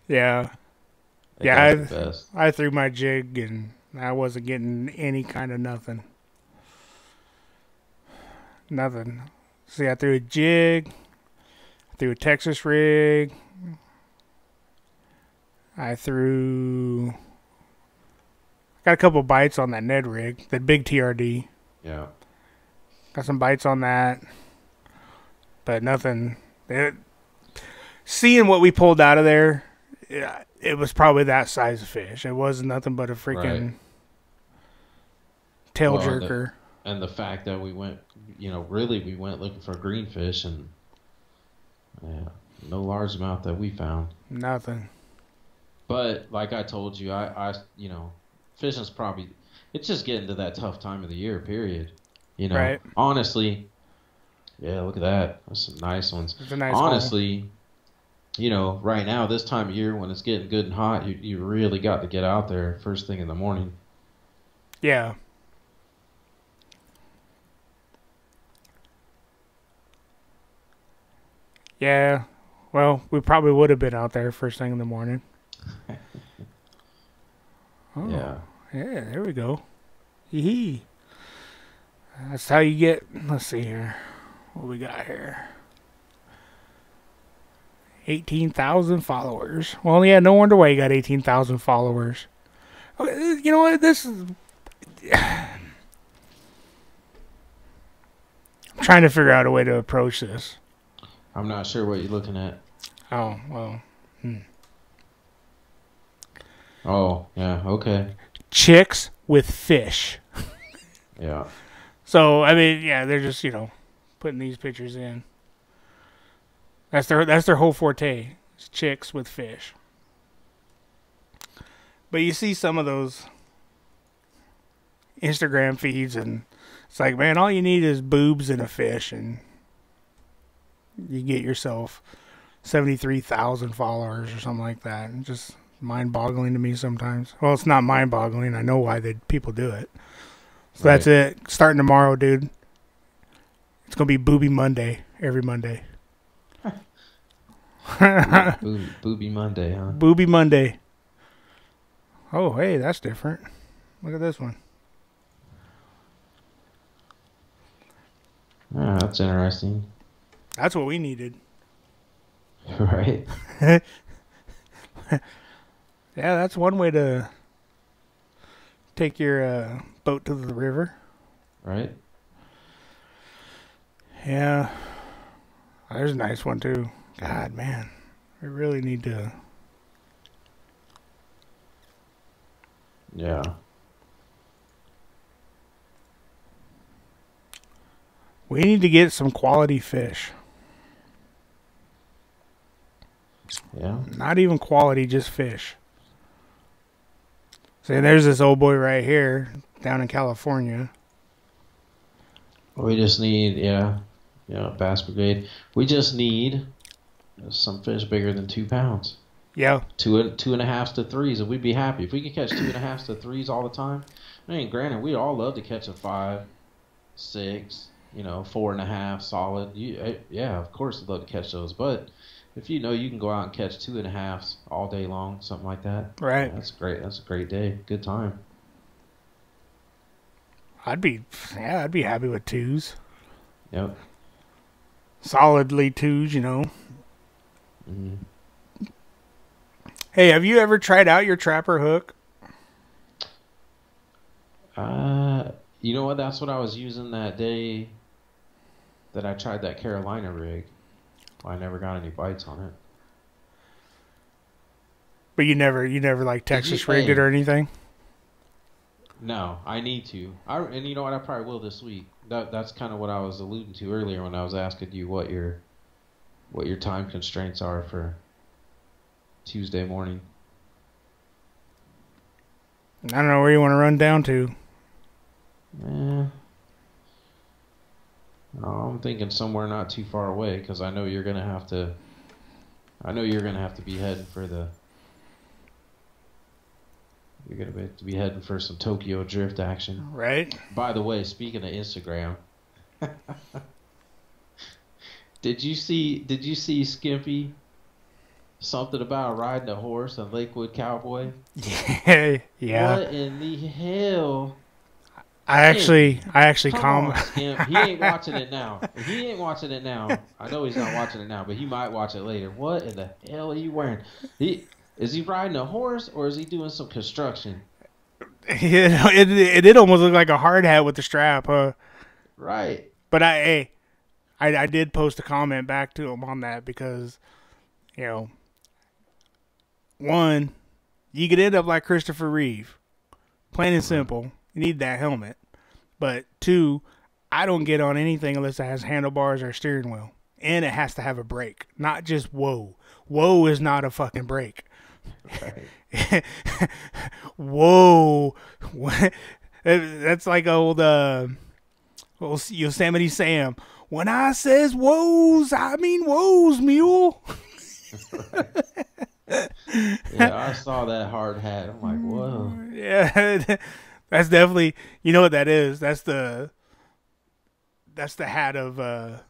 Yeah. I threw my jig and I wasn't getting any kind of nothing. Nothing. See, I threw a jig. I threw a Texas rig. I got a couple bites on that Ned rig, that big TRD. Yeah. Got some bites on that, but nothing Seeing what we pulled out of there, yeah, it was probably that size of fish. It wasn't nothing but a freaking tail jerker. And the fact that we went, really we went looking for greenfish, and no largemouth that we found. Nothing. But like I told you, I fishing's probably, it's just getting to that tough time of the year. Period. Right. Honestly, yeah. Look at that. That's some nice ones. It's a nice honestly. Right now, this time of year when it's getting good and hot, you really got to get out there first thing in the morning. Yeah. Yeah. Well, we probably would have been out there first thing in the morning. Yeah. Yeah, there we go. Hee. That's how you get, let's see here. What we got here? 18,000 followers. Well, yeah, no wonder why you got 18,000 followers. Okay, you know what? This is... I'm trying to figure out a way to approach this. I'm not sure what you're looking at. Oh, well. Oh, yeah, okay. Chicks with fish. Yeah. So, I mean, yeah, they're just, putting these pictures in. That's their whole forte. It's chicks with fish. But you see some of those Instagram feeds, and it's like, man, all you need is boobs and a fish, and you get yourself 73,000 followers or something like that. And just mind-boggling to me sometimes. Well, it's not mind-boggling. I know why people do it. So That's it. Starting tomorrow, dude. It's gonna be Booby Monday every Monday. Booby Monday, huh? Booby Monday. Oh, hey, that's different. Look at this one. Yeah, that's interesting. That's what we needed. Right. Yeah, that's one way to take your boat to the river. Right. Yeah. There's a nice one, too. God, man. We really need to... Yeah. We need to get some quality fish. Yeah. Not even quality, just fish. See, there's this old boy right here down in California. We just need, Bass Brigade. We just need some fish bigger than 2 pounds. Yeah. 2.5 to 3s, and we'd be happy. If we could catch 2.5 to 3s all the time, I mean, granted, we'd all love to catch a 5, 6, 4.5 solid. Yeah, of course, we'd love to catch those. But if you can go out and catch 2.5s all day long, something like that. Right. That's great. That's a great day. Good time. I'd be happy with 2s. Yep. Solidly 2s, Mm-hmm. Hey, have you ever tried out your trapper hook? You know what? That's what I was using that day that I tried that Carolina rig. I never got any bites on it. But you never like Texas rigged it or anything? No, I need to. And you know what? I probably will this week. That's kind of what I was alluding to earlier when I was asking you what your time constraints are for Tuesday morning. I don't know where you want to run down to. No, I'm thinking somewhere not too far away because I know you're gonna have to. I know you're gonna have to be heading for the. You're gonna have to be heading for some Tokyo drift action. Right. By the way, speaking of Instagram, did you see Skimpy? Something about riding a horse on Lakewood Cowboy? Yeah. What in the hell? I actually Come on, Skimp. He ain't watching it now. He ain't watching it now. I know he's not watching it now, but he might watch it later. What in the hell are you wearing? Is he riding a horse or is he doing some construction? It did almost look like a hard hat with the strap, huh? Right. But I I did post a comment back to him on that because, you know, one, you could end up like Christopher Reeve. Plain and simple. You need that helmet. But two, I don't get on anything unless it has handlebars or steering wheel. And it has to have a brake. Not just whoa. Whoa is not a fucking brake. Right. Whoa. That's like old Yosemite Sam. When I says woes, I mean woes, mule. Yeah, I saw that hard hat. I'm like, whoa. Yeah, that's definitely, you know what that is. That's the hat of,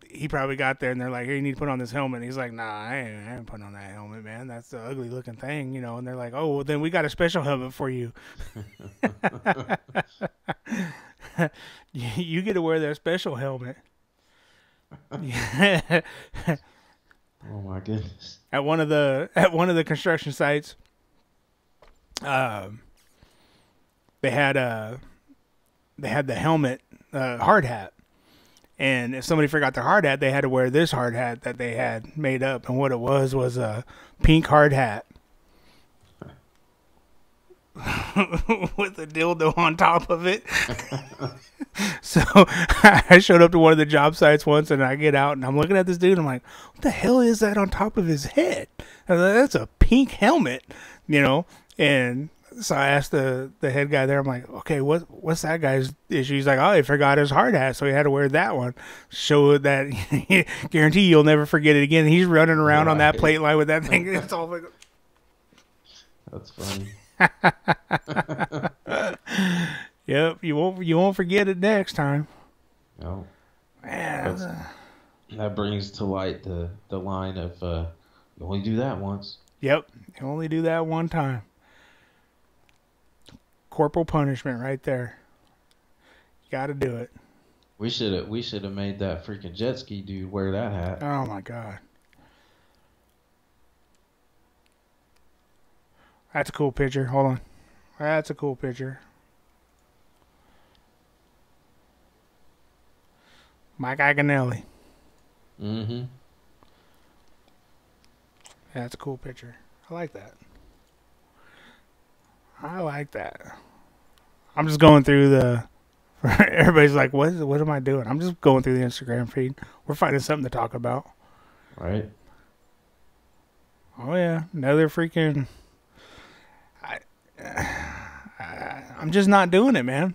he probably got there and they're like, here, you need to put on this helmet. And he's like, nah, I ain't putting on that helmet, man. That's the ugly looking thing, you know. And they're like, oh, well, then we got a special helmet for you. You get to wear that special helmet. Oh my goodness. At one of the construction sites, they had the helmet, hard hat. And if somebody forgot their hard hat, they had to wear this hard hat that they had made up. And what it was a pink hard hat with a dildo on top of it. So I showed up to one of the job sites once, and I get out, and I'm looking at this dude. And I'm like, what the hell is that on top of his head? I was like, that's a pink helmet, you know? And so I asked the head guy there, I'm like, okay, what's that guy's issue? He's like, oh, he forgot his hard hat, so he had to wear that one. Show that, guarantee you'll never forget it again. He's running around on that plate line with that thing. It's all like, that's funny. Yep, you won't forget it next time. No. Man, that brings to light the line of you only do that once. Yep, you only do that one time. Corporal punishment right there. You got to do it. We should have made that freaking jet ski dude wear that hat. Oh my god. That's a cool picture. Hold on. That's a cool picture. Mike Iaconelli. Mm-hmm. That's a cool picture. I like that. I like that. I'm just going through the... Everybody's like, what am I doing? I'm just going through the Instagram feed. We're finding something to talk about. Right. Oh, yeah. Another freaking... I'm just not doing it, man.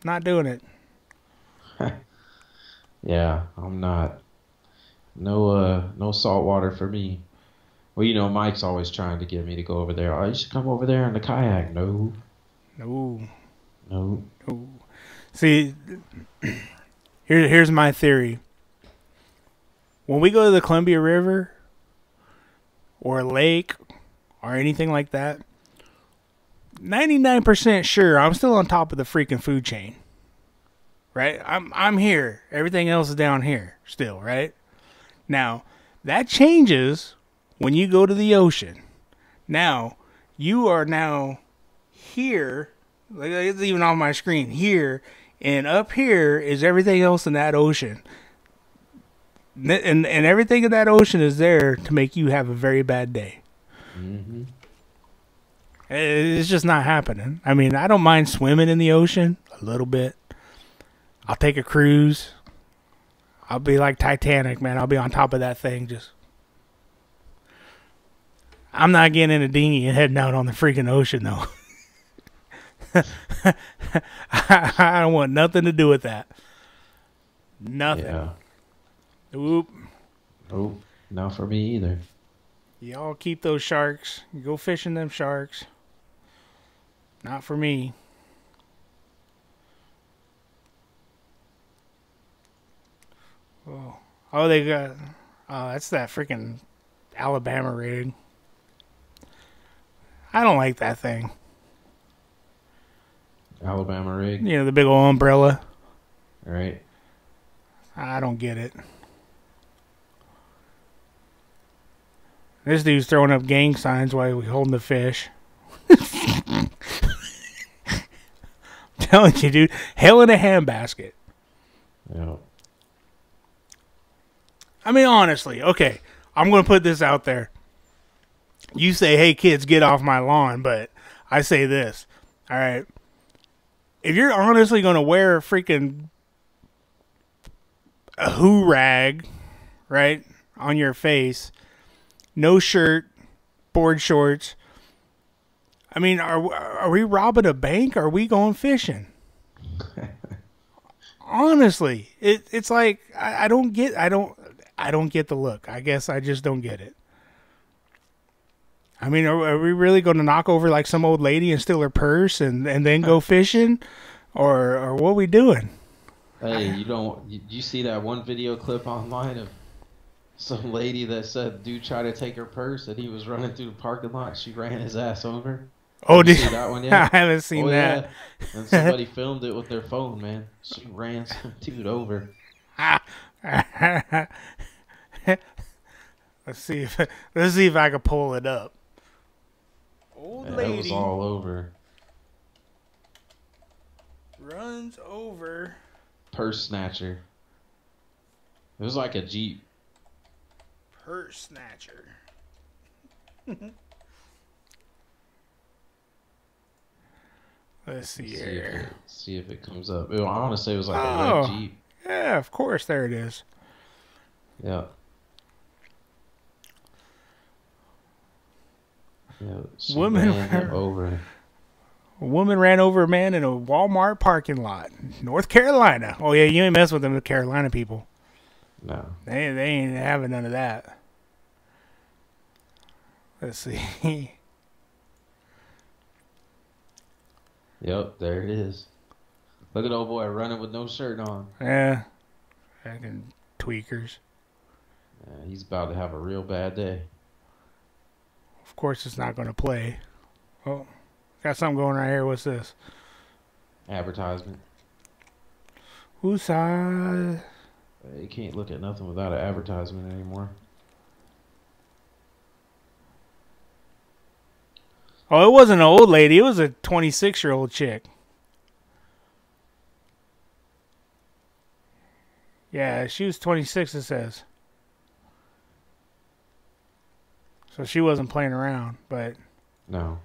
Not doing it. Yeah, I'm not. No salt water for me. Well, you know, Mike's always trying to get me to go over there. Oh, you should come over there in the kayak. No. See, here's my theory. When we go to the Columbia River or a lake or anything like that, 99% sure I'm still on top of the freaking food chain. Right? I'm here. Everything else is down here still, right? Now, that changes when you go to the ocean. Now, you are now here, like it's even on my screen here, and up here is everything else in that ocean. And everything in that ocean is there to make you have a very bad day. Mm-hmm. It's just not happening. I mean, I don't mind swimming in the ocean a little bit. I'll take a cruise. I'll be like Titanic, man. I'll be on top of that thing. I'm not getting in a dinghy and heading out on the freaking ocean, though. I don't want nothing to do with that. Nothing. Yeah. Oop. Nope. Not for me either. Y'all keep those sharks. You go fishing them sharks. Not for me. Oh, they got... Oh, that's that freaking Alabama rig. I don't like that thing. Alabama rig? You know, the big old umbrella. Right. I don't get it. This dude's throwing up gang signs while we're holding the fish. telling you, dude. Hell in a handbasket. Yeah. I mean, honestly, okay. I'm going to put this out there. You say, hey, kids, get off my lawn. But I say this. All right. If you're honestly going to wear a hoo rag, right, on your face, no shirt, board shorts. I mean, are we robbing a bank? Or are we going fishing? Honestly, it's like I don't get the look. I guess I just don't get it. I mean, are we really going to knock over like some old lady and steal her purse and then go fishing, or what are we doing? Hey, you see that one video clip online of some lady that said dude tried to take her purse and he was running through the parking lot. She ran his ass over. Oh, Have you did seen that one yet? I haven't seen that. Yeah. And somebody filmed it with their phone, man. She ran some dude over. Let's see if I can pull it up. Old Yeah, lady it was all over. runs over Purse snatcher. It was like a Jeep. purse snatcher. Let's see here. See if it comes up. I want to say it was like a Oh. red Jeep. Yeah, of course. There it is. Yeah. Yeah. She Woman ran him over. A woman ran over a man in a Walmart parking lot, North Carolina. Oh yeah, you ain't mess with them Carolina people. No. They ain't having none of that. Let's see. Yep, there it is. Look at old boy running with no shirt on. Yeah, fucking tweakers. Yeah, he's about to have a real bad day. Of course, it's not going to play. Oh, got something going right here. What's this? Advertisement. Woosah. You can't look at nothing without an advertisement anymore. Oh, it wasn't an old lady. It was a 26-year-old chick. Yeah, she was 26, it says. So she wasn't playing around, but No.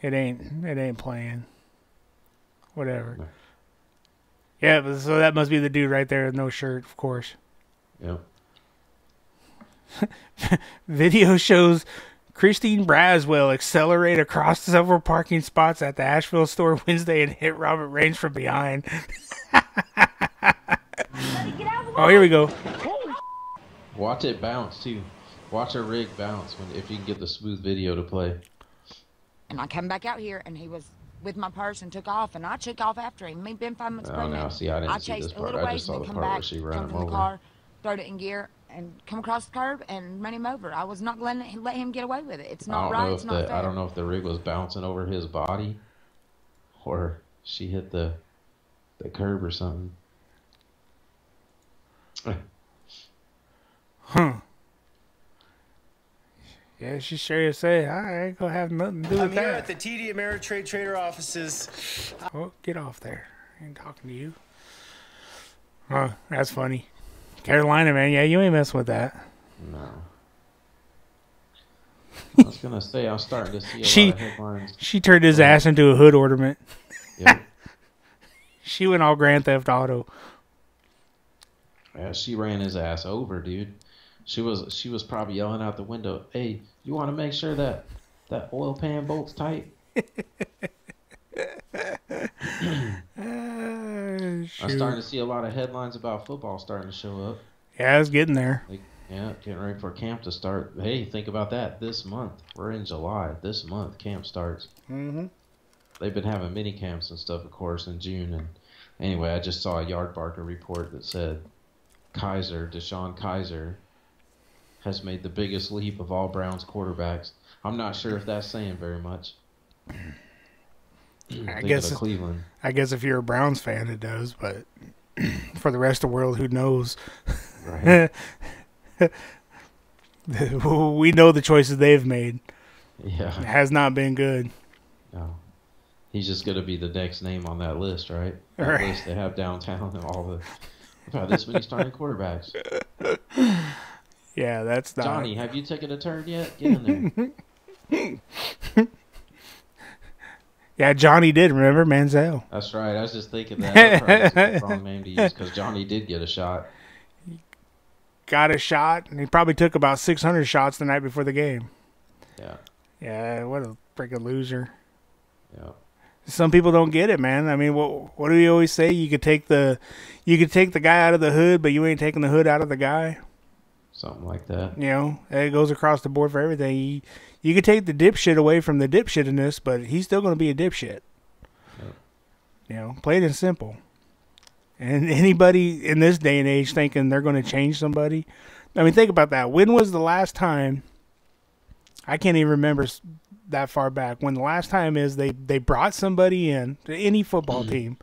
it ain't playing. Whatever. No. Yeah, but so that must be the dude right there with no shirt, of course. Yep. Video shows Christine Braswell accelerate across several parking spots at the Asheville store Wednesday and hit Robert Raines from behind. Oh, here we go. Watch it bounce too. Watch her rig bounce if you can get the smooth video to play. And I come back out here, and he was with my purse and took off, and I took off after him. Me been 5 months Oh, pregnant. no, see, I didn't see chased this a part. little I ways just saw and the then come part where back, she ran jumped him in the over. car, throwed it in gear, and come across the curb and run him over. I was not going to let him get away with it. It's not right. It's not fair. I don't know if the rig was bouncing over his body, or she hit the curb or something. Huh. Yeah, she sure say, I ain't gonna have nothing to do with I'm here that. at the TD Ameritrade Trader offices. Oh, get off there. I ain't talking to you. Oh, that's funny. Carolina, man. Yeah, you ain't messing with that. No. I was gonna say I'm starting to see a lot of headlines. She turned his ass into a hood ornament. Yep. She went all Grand Theft Auto. Yeah, she ran his ass over, dude. She was probably yelling out the window, "Hey, you want to make sure that oil pan bolt's tight?" I'm starting to see a lot of headlines about football starting to show up. Yeah, it's getting there. Yeah, getting ready for camp to start. Hey, think about that. This month, we're in July. This month, camp starts. Mm-hmm. They've been having mini camps and stuff, of course, in June. And anyway, I just saw a Yardbarker report that said Deshaun Kaiser, has made the biggest leap of all Browns quarterbacks. I'm not sure if that's saying very much. I guess Cleveland. I guess if you're a Browns fan, it does. But for the rest of the world, who knows? Right. We know the choices they've made. Yeah. It has not been good. No. He's just gonna be the next name on that list, right? That Right. list they have downtown and all the. We've had this many starting quarterbacks. Yeah, that's not. Johnny, have you taken a turn yet? Get in there. Yeah, Johnny did. Remember Manziel? That's right. I was just thinking that. That probably was the wrong name to use because Johnny did get a shot. Got a shot, and he probably took about 600 shots the night before the game. Yeah. Yeah, what a freaking loser. Yeah. Some people don't get it, man. I mean, what do we always say? You could take the guy out of the hood, but you ain't taking the hood out of the guy. Something like that. You know, it goes across the board for everything. You could take the dipshit away from the dipshitness, but he's still going to be a dipshit. Yep. You know, plain and simple. And anybody in this day and age thinking they're going to change somebody, I mean, think about that. When was the last time? I can't even remember that far back. When the last time is they brought somebody in, any football team,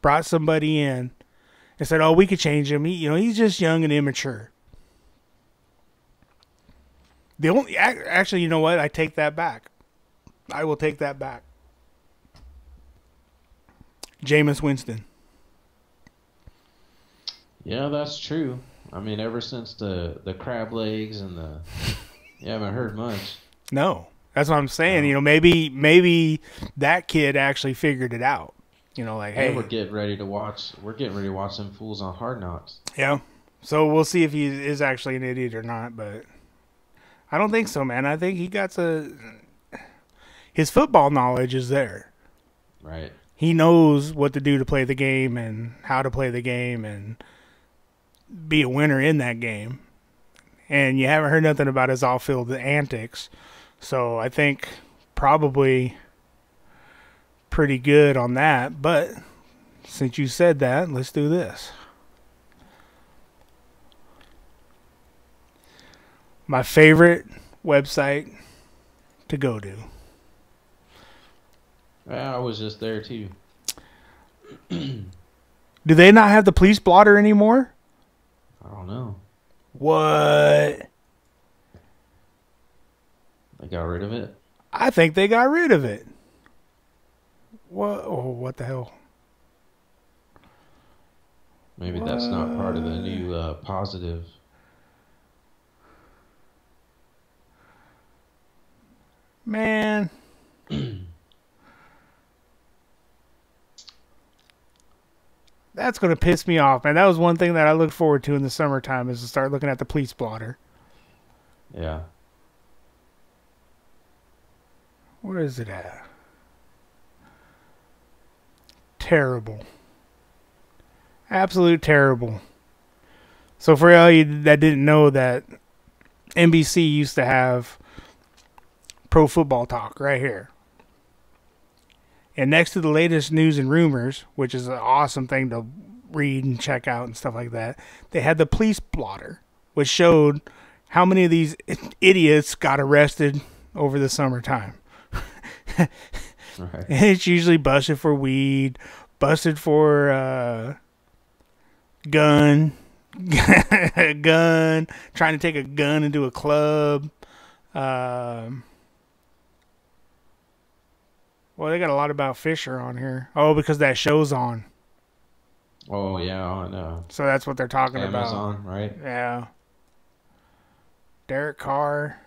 brought somebody in and said, "Oh, we could change him. He's just young and immature." Actually, you know what? I take that back. I will take that back. Jameis Winston. Yeah, that's true. I mean, ever since the crab legs and you haven't heard much. No, that's what I'm saying. You know, maybe that kid actually figured it out. You know, like, hey, and we're getting ready to watch them fools on Hard Knocks. Yeah. So we'll see if he is actually an idiot or not, but I don't think so, man. I think he got his football knowledge is there. Right. He knows what to do to play the game and how to play the game and be a winner in that game. And you haven't heard nothing about his off-field antics. So I think probably pretty good on that. But since you said that, let's do this. My favorite website to go to. Yeah, I was just there too. Do they not have the police blotter anymore? I don't know. What? They got rid of it? I think they got rid of it. What? Oh, what the hell? Maybe that's not part of the new positive. Man. That's going to piss me off, man. That was one thing that I look forward to in the summertime is to start looking at the police blotter. Yeah. Where is it at? Terrible. Absolute terrible. So for all you that didn't know that NBC used to have Pro Football Talk right here. And next to the latest news and rumors, which is an awesome thing to read and check out and stuff like that, they had the police blotter, which showed how many of these idiots got arrested over the summertime. Right. And it's usually busted for weed, busted for gun, trying to take a gun into a club. Well, they got a lot about Fisher on here. Oh, because that show's on. Oh, yeah, I know. So that's what they're talking Amazon, about. right? Yeah. Derek Carr.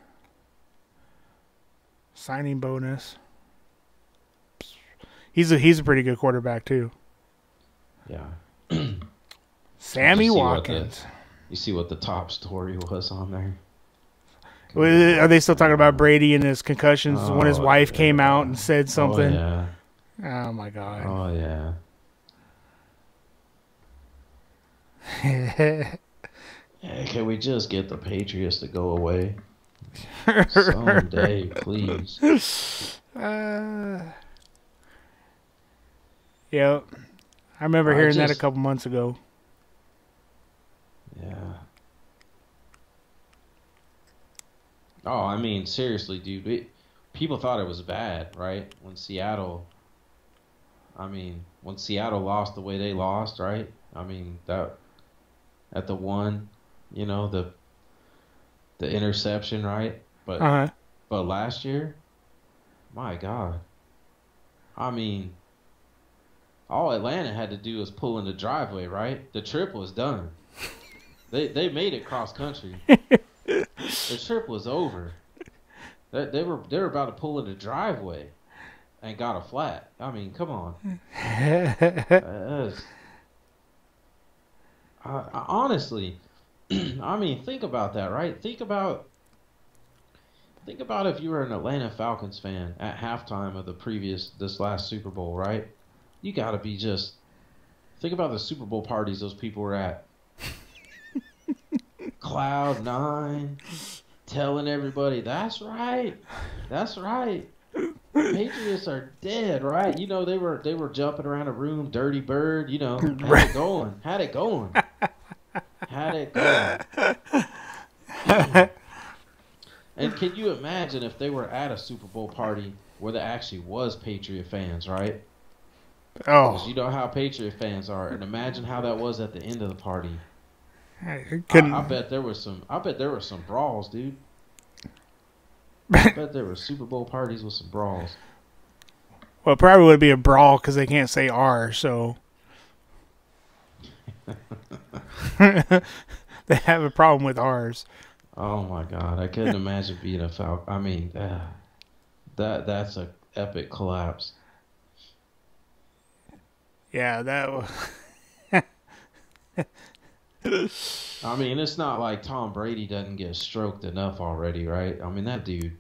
Signing bonus. He's a pretty good quarterback, too. Yeah. Sammy You see Watkins. You see what the top story was on there? Are they still talking about Brady and his concussions when his wife yeah. came out and said something? Oh, yeah. Oh my God. Oh, yeah. Yeah, can we just get the Patriots to go away? Someday, please. Yep. I remember hearing that a couple months ago. Yeah. Oh, I mean, seriously, dude. People thought it was bad, right? When Seattle lost the way they lost, right? I mean, that at the one, the interception, right? But last year, my God. I mean, all Atlanta had to do was pull in the driveway, right? The trip was done. They made it cross country. The trip was over. They were about to pull in the driveway and got a flat. I mean, come on. Honestly, I mean, think about that, right? Think about if you were an Atlanta Falcons fan at halftime of this last Super Bowl, right? You got to be just think about the Super Bowl parties those people were at. Cloud nine, telling everybody, that's right. Patriots are dead, right? You know, they were jumping around a room, Dirty Bird, you know, had it going. And can you imagine if they were at a Super Bowl party where there actually was Patriot fans, right? Oh, because you know how Patriot fans are, and imagine how that was at the end of the party. Couldn't. I bet there were some brawls, dude. I bet there were Super Bowl parties with some brawls. Well, it probably would be a brawl because they can't say R, so they have a problem with R's. Oh my God, I couldn't imagine being a Falcon. I mean, that's an epic collapse. Yeah, that was. I mean, it's not like Tom Brady doesn't get stroked enough already, right? I mean, that dude.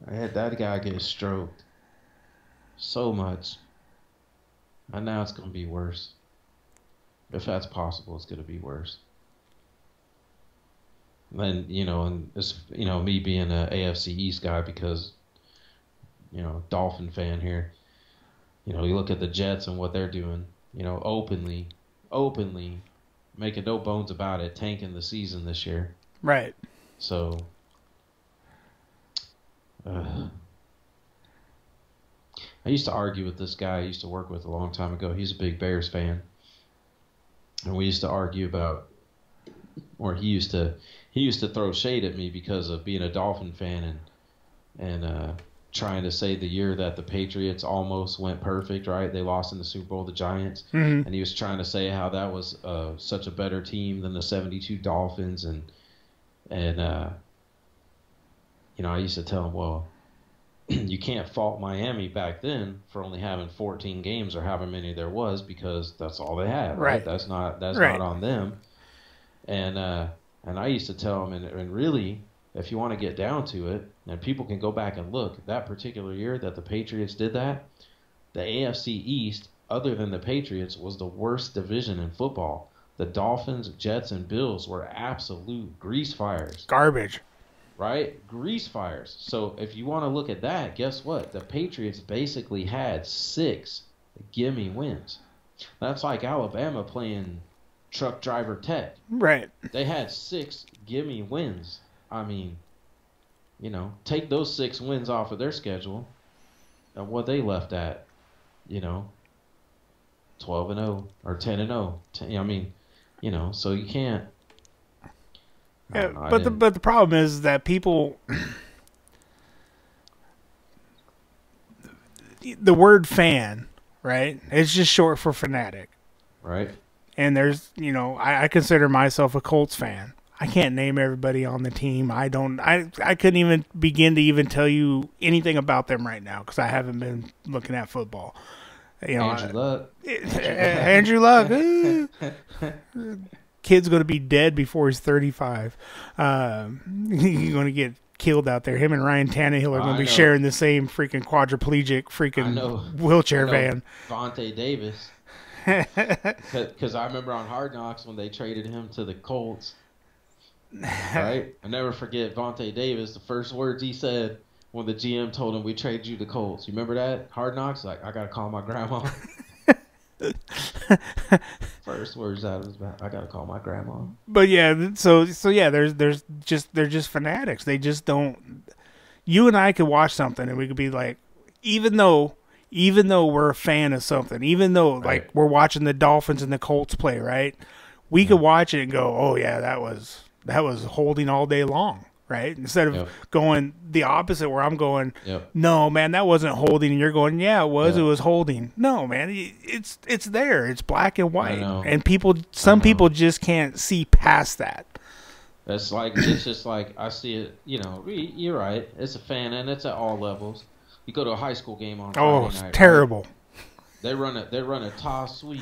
That guy gets stroked so much. And now it's going to be worse. If that's possible, it's going to be worse. Then, and it's, me being an AFC East guy because, Dolphin fan here. You look at the Jets and what they're doing, openly, making no bones about it, tanking the season this year. Right. So, I used to argue with this guy I used to work with a long time ago. He's a big Bears fan. And we used to argue about, or he used to throw shade at me because of being a Dolphin fan and trying to say the year that the Patriots almost went perfect, right? They lost in the Super Bowl to the Giants. Mm-hmm. And he was trying to say how that was such a better team than the 72 Dolphins. And I used to tell him, well, you can't fault Miami back then for only having 14 games or however many there was because that's all they had, right? That's not on them. And I used to tell him, and really, if you want to get down to it, and people can go back and look, that particular year that the Patriots did that, the AFC East, other than the Patriots, was the worst division in football. The Dolphins, Jets, and Bills were absolute grease fires. Garbage. Right? Grease fires. So if you want to look at that, guess what? The Patriots basically had 6 gimme wins. That's like Alabama playing truck driver Tech. Right. They had 6 gimme wins. I mean, take those 6 wins off of their schedule and what they left at, 12-0 or 10-0. I mean, so you can't. Yeah, but the problem is that people, the word fan, right? It's just short for fanatic. Right. And there's, I consider myself a Colts fan. I can't name everybody on the team. I couldn't even begin to even tell you anything about them right now because I haven't been looking at football. Andrew Luck. Andrew Luck. Kid's going to be dead before he's 35. He's going to get killed out there. Him and Ryan Tannehill are going to be sharing the same freaking quadriplegic wheelchair van. Vontae Davis. Because I remember on Hard Knocks when they traded him to the Colts. Right? I never forget Vontae Davis. The first words he said when the GM told him we trade you to Colts. You remember that? Hard Knocks? Like, I got to call my grandma. First words out of his mouth, I gotta call my grandma. But yeah, so yeah, they're just fanatics. They just don't. You and I could watch something and we could be like, even though we're a fan of something, even though like we're watching the Dolphins and the Colts play, right? We could watch it and go, oh yeah, that was holding all day long. right? Instead of Yep. going the opposite where I'm going, Yep. no, man, that wasn't holding. And you're going, yeah, it was. Yeah. It was holding. No, man, it's there. It's black and white. know. And some people just can't see past that. It's like it's just like I see it. You're right. It's a fan, and it's at all levels. You go to a high school game on Friday It's night, terrible. Right? They run a toss sweep,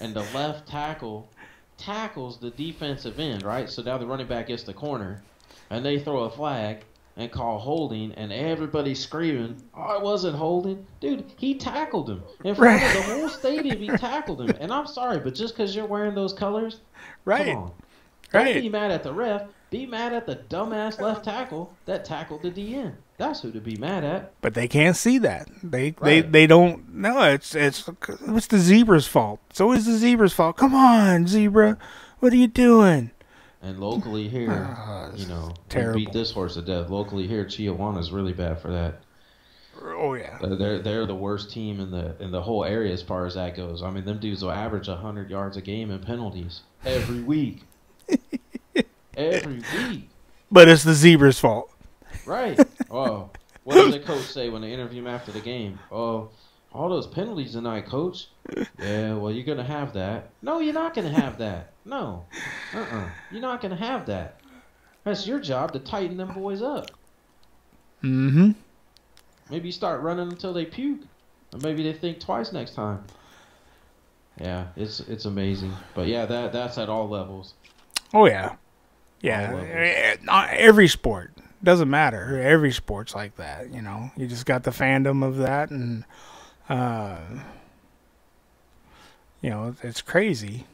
and the left tackle tackles the defensive end, right? So now the running back gets the corner, and they throw a flag and call holding, and everybody's screaming, "Oh, it wasn't holding, dude! He tackled him in front of the whole stadium. He tackled him." And I'm sorry, but just because you're wearing those colors, Right? come on. Don't be mad at the ref. Be mad at the dumbass left tackle that tackled the DN. That's who to be mad at. But they can't see that. They don't. No, it's the zebra's fault. It's always the zebra's fault. Come on, zebra, what are you doing? And locally here, we terrible. beat this horse to death. Locally here, Chiawanna's really bad for that. Oh yeah. They're the worst team in the whole area as far as that goes. I mean, them dudes will average 100 yards a game in penalties every week. Every week. But it's the zebra's fault. Right. Oh, what does the coach say when they interview him after the game? Oh, all those penalties tonight, coach. Yeah, well, you're going to have that. No, you're not going to have that. No. You're not going to have that. That's your job to tighten them boys up. Mm-hmm. Maybe you start running until they puke. Or maybe they think twice next time. Yeah, it's amazing. But yeah, that's at all levels. Oh yeah. Yeah. Not every sport. Doesn't matter. Every sport's like that, You just got the fandom of that, and it's crazy.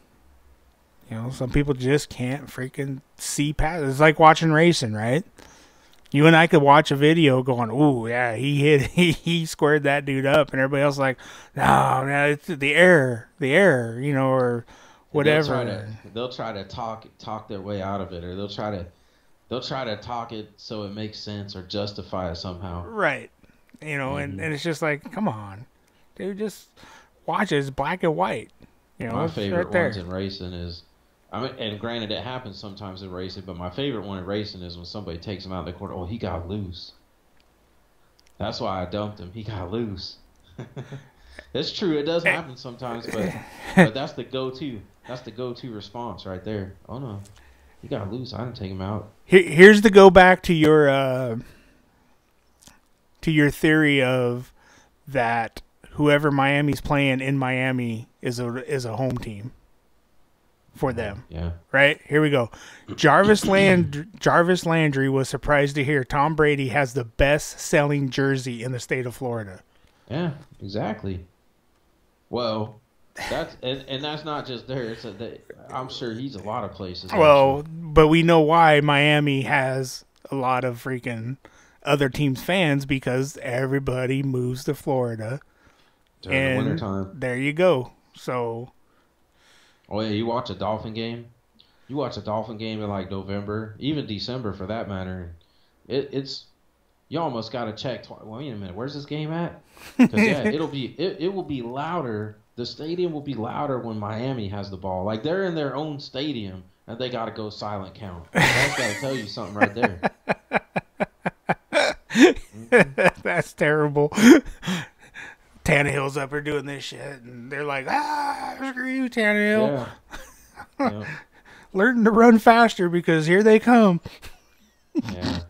Some people just can't freaking see past. It's like watching racing, right? You and I could watch a video going, "Ooh, yeah, he squared that dude up," and everybody else like, "No, it's the air, or whatever." They'll try to talk their way out of it, or they'll try to talk it so it makes sense or justify it somehow. Right. And it's just like, come on, dude, just watch it. It's black and white. My favorite right there. ones in racing is, and granted it happens sometimes in racing, but my favorite one in racing is when somebody takes him out in the corner. Oh, he got loose. That's why I dumped him. He got loose. It's true. It does happen sometimes, but that's the go-to. That's the go-to response right there. Oh no, he got loose. I didn't take him out. Here's the go back to your theory of that whoever Miami's playing in Miami is a home team for them. Yeah. Right? Here we go. Jarvis Landry was surprised to hear Tom Brady has the best-selling jersey in the state of Florida. Yeah, exactly. Well, that's not just there. I'm sure he's a lot of places. Well, but we know why Miami has a lot of freaking other teams' fans, because everybody moves to Florida during the wintertime. There you go. So. Oh yeah, you watch a Dolphin game. You watch a Dolphin game in like November, even December for that matter. It's you almost got to check. Wait a minute, where's this game at? Because yeah, it will be louder. The stadium will be louder when Miami has the ball. Like they're in their own stadium and they got to go silent count. That's got to tell you something right there. That's terrible. Tannehill's up here doing this shit, and they're like, screw you, Tannehill. Yeah. Learn to run faster because here they come. Yeah.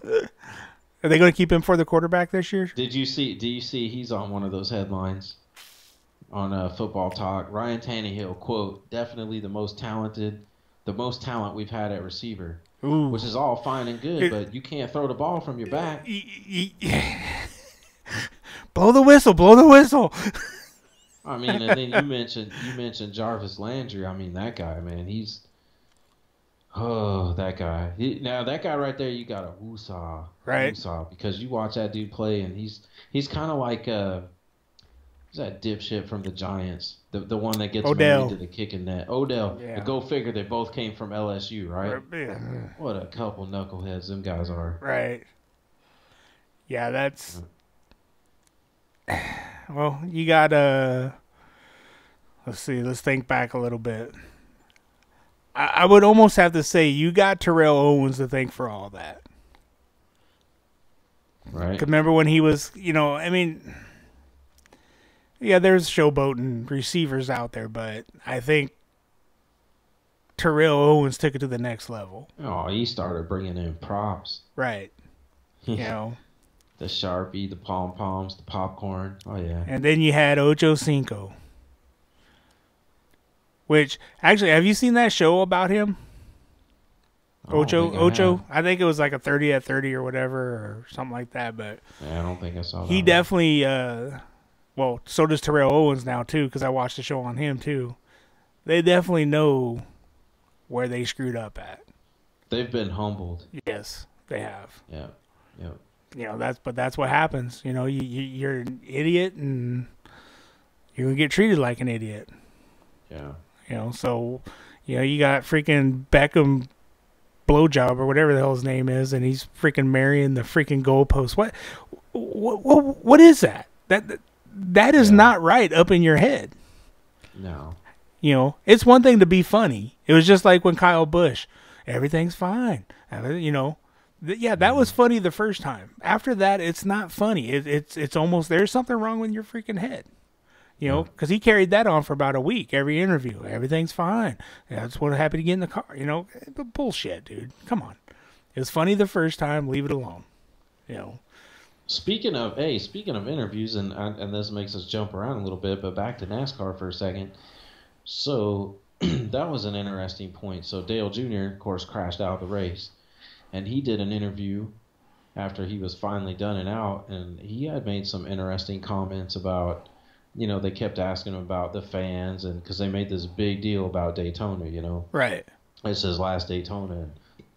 Are they going to keep him for the quarterback this year? Do you see he's on one of those headlines on Football Talk? Ryan Tannehill, quote, definitely the most talent we've had at receiver. Ooh. Which is all fine and good, but you can't throw the ball from your back. Blow the whistle. I mean, and then you mentioned Jarvis Landry. I mean, that guy, man, that guy. Now that guy right there, you got a woosah, right? Woosah, because you watch that dude play, and he's kind of like who's that dipshit from the Giants, the one that gets married to the kicking net, Odell. Yeah. Go figure, they both came from LSU, right? Yeah. What a couple knuckleheads them guys are. Right. Yeah, that's. Well, you got let's see. Let's think back a little bit. I would almost have to say you got Terrell Owens to thank for all that. Right. 'Cause remember when he was, I mean, yeah, there's showboating receivers out there, but I think Terrell Owens took it to the next level. Oh, he started bringing in props. Right. The Sharpie, the pom-poms, the popcorn. Oh, yeah. And then you had Ocho Cinco. Which, actually, have you seen that show about him? Ocho? I think it was like a 30 at 30 or whatever, or something like that. But yeah, I don't think I saw that. He definitely, well, so does Terrell Owens now, too, because I watched the show on him, too. They definitely know where they screwed up at. They've been humbled. Yes, they have. Yeah. That's what happens. You're an idiot, and you're gonna get treated like an idiot. Yeah. So, you got freaking Beckham blowjob or whatever the hell his name is, and he's freaking marrying the freaking goalpost. What is that? That is not right up in your head. No. It's one thing to be funny. It was just like when Kyle Busch, everything's fine. That was funny the first time. After that, it's not funny. It's almost, there's something wrong with your freaking head. Because he carried that on for about a week, every interview. Everything's fine. I just want to happy to get in the car. Bullshit, dude. Come on. It was funny the first time. Leave it alone. Speaking of interviews, and this makes us jump around a little bit, but back to NASCAR for a second. So that was an interesting point. So Dale Jr., of course, crashed out of the race. And he did an interview after he was finally done and out, and he had made some interesting comments about, they kept asking him about the fans, and because they made this big deal about Daytona, Right. It's his last Daytona. And,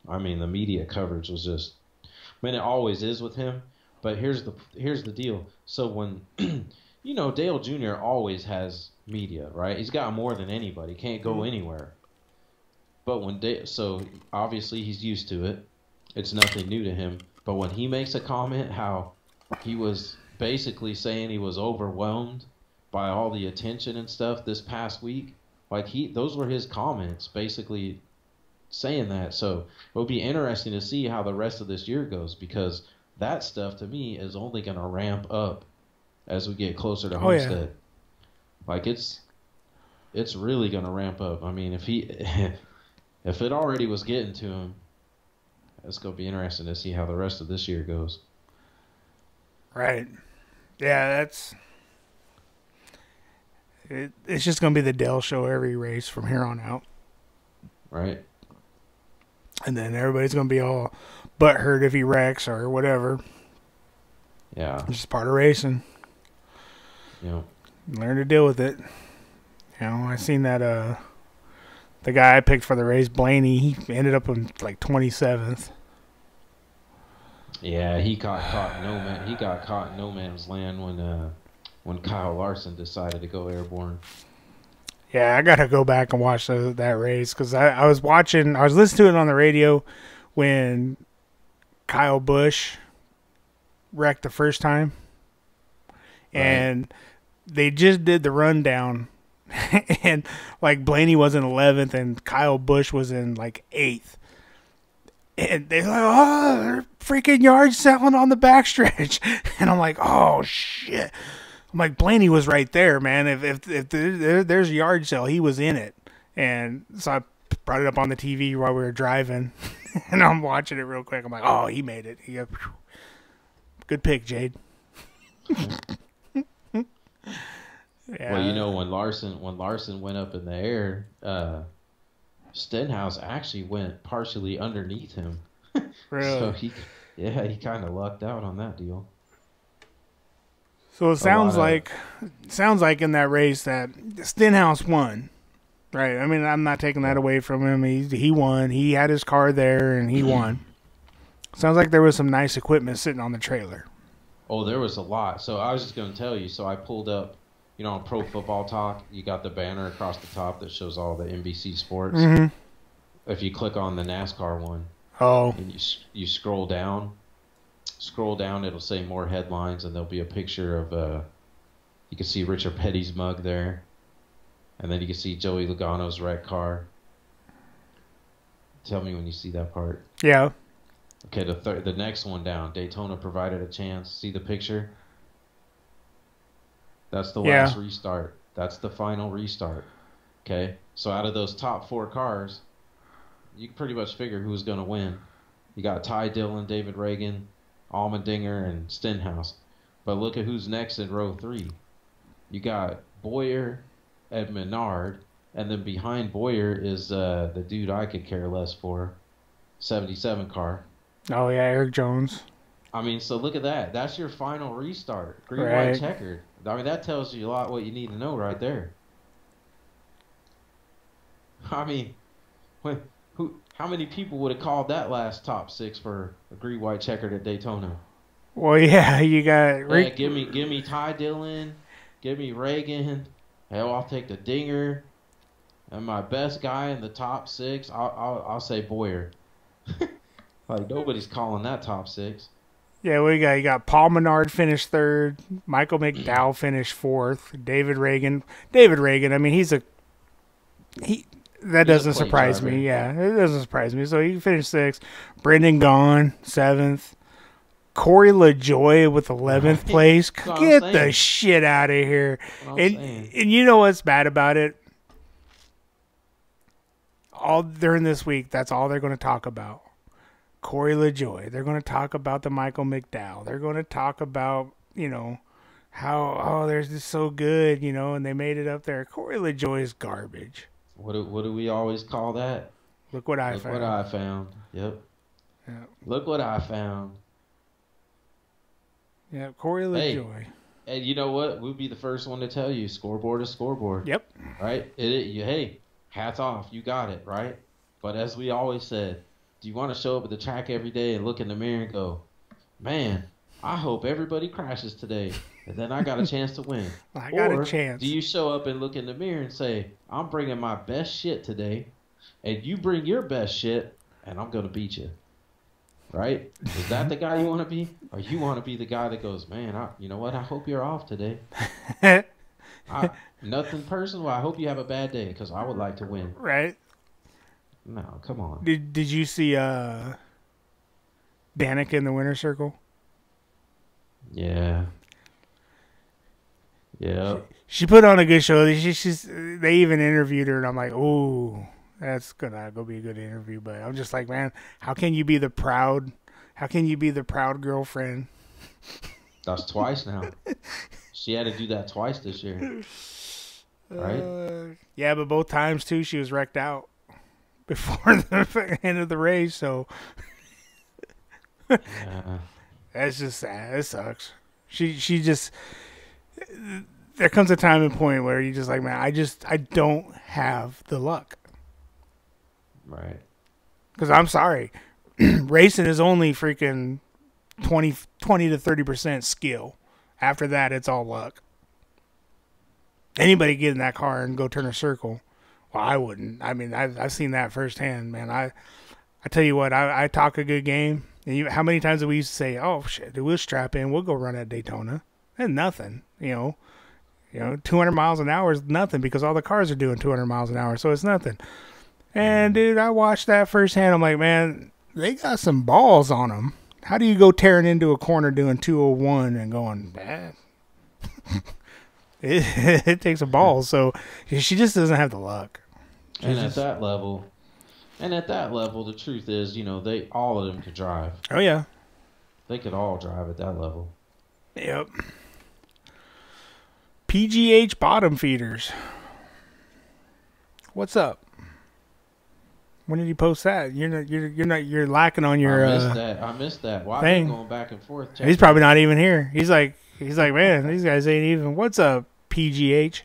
I mean, the media coverage was just, it always is with him. But here's the deal. So when, Dale Jr. always has media, right? He's got more than anybody. Can't go anywhere. But so obviously he's used to it. It's nothing new to him. But when he makes a comment how he was basically saying he was overwhelmed by all the attention and stuff this past week, those were his comments basically saying that. So it will be interesting to see how the rest of this year goes, because that stuff to me is only going to ramp up as we get closer to Homestead. It's really going to ramp up. I mean, if it already was getting to him, it's going to be interesting to see how the rest of this year goes. Right. Yeah, it's just going to be the Dell show every race from here on out. Right. And then everybody's going to be all butthurt if he wrecks or whatever. Yeah. It's just part of racing. Yeah. Learn to deal with it. I seen that the guy I picked for the race, Blaney, he ended up in 27th. Yeah, he got caught in no man's land when Kyle Larson decided to go airborne. Yeah, I gotta go back and watch that race, because I was listening to it on the radio when Kyle Busch wrecked the first time, and they just did the rundown, and Blaney was in 11th and Kyle Busch was in 8th. And they're like, oh, they're freaking yard selling on the backstretch. And I'm like, oh, shit. I'm like, Blaney was right there, man. If there's a yard sale, he was in it. And so I brought it up on the TV while we were driving. And I'm watching it real quick. I'm like, oh, he made it. Good pick, Jade. Yeah. Well, when Larson went up in the air, Stenhouse actually went partially underneath him. Really? So he kind of lucked out on that deal. So it sounds like in that race that Stenhouse won, right? I mean, I'm not taking that away from him. He won. He had his car there and he won. Sounds like there was some nice equipment sitting on the trailer. Oh, there was a lot. So I was just going to tell you. So I pulled up, on Pro Football Talk, you got the banner across the top that shows all the NBC sports. Mm-hmm. If you click on the NASCAR one, and you scroll down, it'll say more headlines, and there'll be a picture of you can see Richard Petty's mug there, and then you can see Joey Logano's wreck car, Tell me when you see that part. Yeah. Okay, the next one down. Daytona provided a chance. See the picture? That's the last restart. That's the final restart. Okay? So out of those top 4 cars, you can pretty much figure who's going to win. You got Ty Dillon, David Reagan, Allmendinger, and Stenhouse. But look at who's next in row 3. You got Boyer and Menard, and then behind Boyer is the dude I could care less for, 77 car. Oh, yeah, Eric Jones. I mean, so look at that. That's your final restart. Green, Right. white, checkered. I mean, that tells you a lot what you need to know right there. I mean, how many people would have called that last top 6 for a green, white, checkered at Daytona? Well, yeah, you got... Yeah, give me Ty Dillon. Give me Reagan. Hell, I'll take the Dinger. And my best guy in the top 6, I'll say Boyer. Like, nobody's calling that top 6. Yeah, what you got Paul Menard finished 3rd. Michael McDowell finished 4th. David Reagan, I mean, that doesn't surprise me. Yeah, it doesn't surprise me. So he finished 6th. Brendan Gaughan, 7th. Corey LaJoie with 11th place. Get the shit out of here. And you know what's bad about it? All during this week, that's all they're going to talk about. Corey LaJoie. They're going to talk about the Michael McDowell. They're going to talk about, how, they're just so good, and they made it up there. Corey LaJoie is garbage. What do we always call that? Look what I found. Look what I found. Yep. Look what I found. Yeah, Corey LaJoie. And you know what? We'll be the first one to tell you, scoreboard is scoreboard. Yep. Right? Hey, hats off. You got it, right? But as we always said, do you want to show up at the track every day and look in the mirror and go, man, I hope everybody crashes today, and then I got a chance to win? I got a chance. Do you show up and look in the mirror and say, I'm bringing my best shit today, and you bring your best shit, and I'm going to beat you? Right? Is that the guy you want to be? Or you want to be the guy that goes, man, you know what? I hope you're off today. Nothing personal. I hope you have a bad day because I would like to win. Right? No, come on. Did you see Danica in the winner's circle? Yeah. Yeah. She put on a good show. They even interviewed her, and I'm like, oh, that's gonna go be a good interview. But I'm just like, man, how can you be the proud girlfriend? That's twice now. She had to do that twice this year. Right? Yeah, but both times too, she was wrecked out before the end of the race. So yeah. That's just sad. It sucks. She just. There comes a time and point where you're just like, man, I don't have the luck. Right. Because I'm sorry, racing is only freaking 20 to 30% skill. After that, it's all luck. Anybody get in that car and go turn a circle? Well, I wouldn't. I mean, I've seen that firsthand, man. I tell you what, I talk a good game. And how many times have we used to say, oh, shit, we'll strap in, we'll go run at Daytona. And nothing, 200 miles an hour is nothing because all the cars are doing 200 miles an hour, so it's nothing. And, dude, I watched that firsthand. I'm like, man, they got some balls on them. How do you go tearing into a corner doing 201 and going, man? It takes a ball. So she just doesn't have the luck. And at that level, the truth is, all of them could drive. Oh, yeah. They could all drive at that level. Yep. PGH bottom feeders. What's up? When did you post that? You're lacking on your. I missed that. Why are you going back and forth? He's probably not even here. He's like, man, these guys ain't even. What's up, PGH?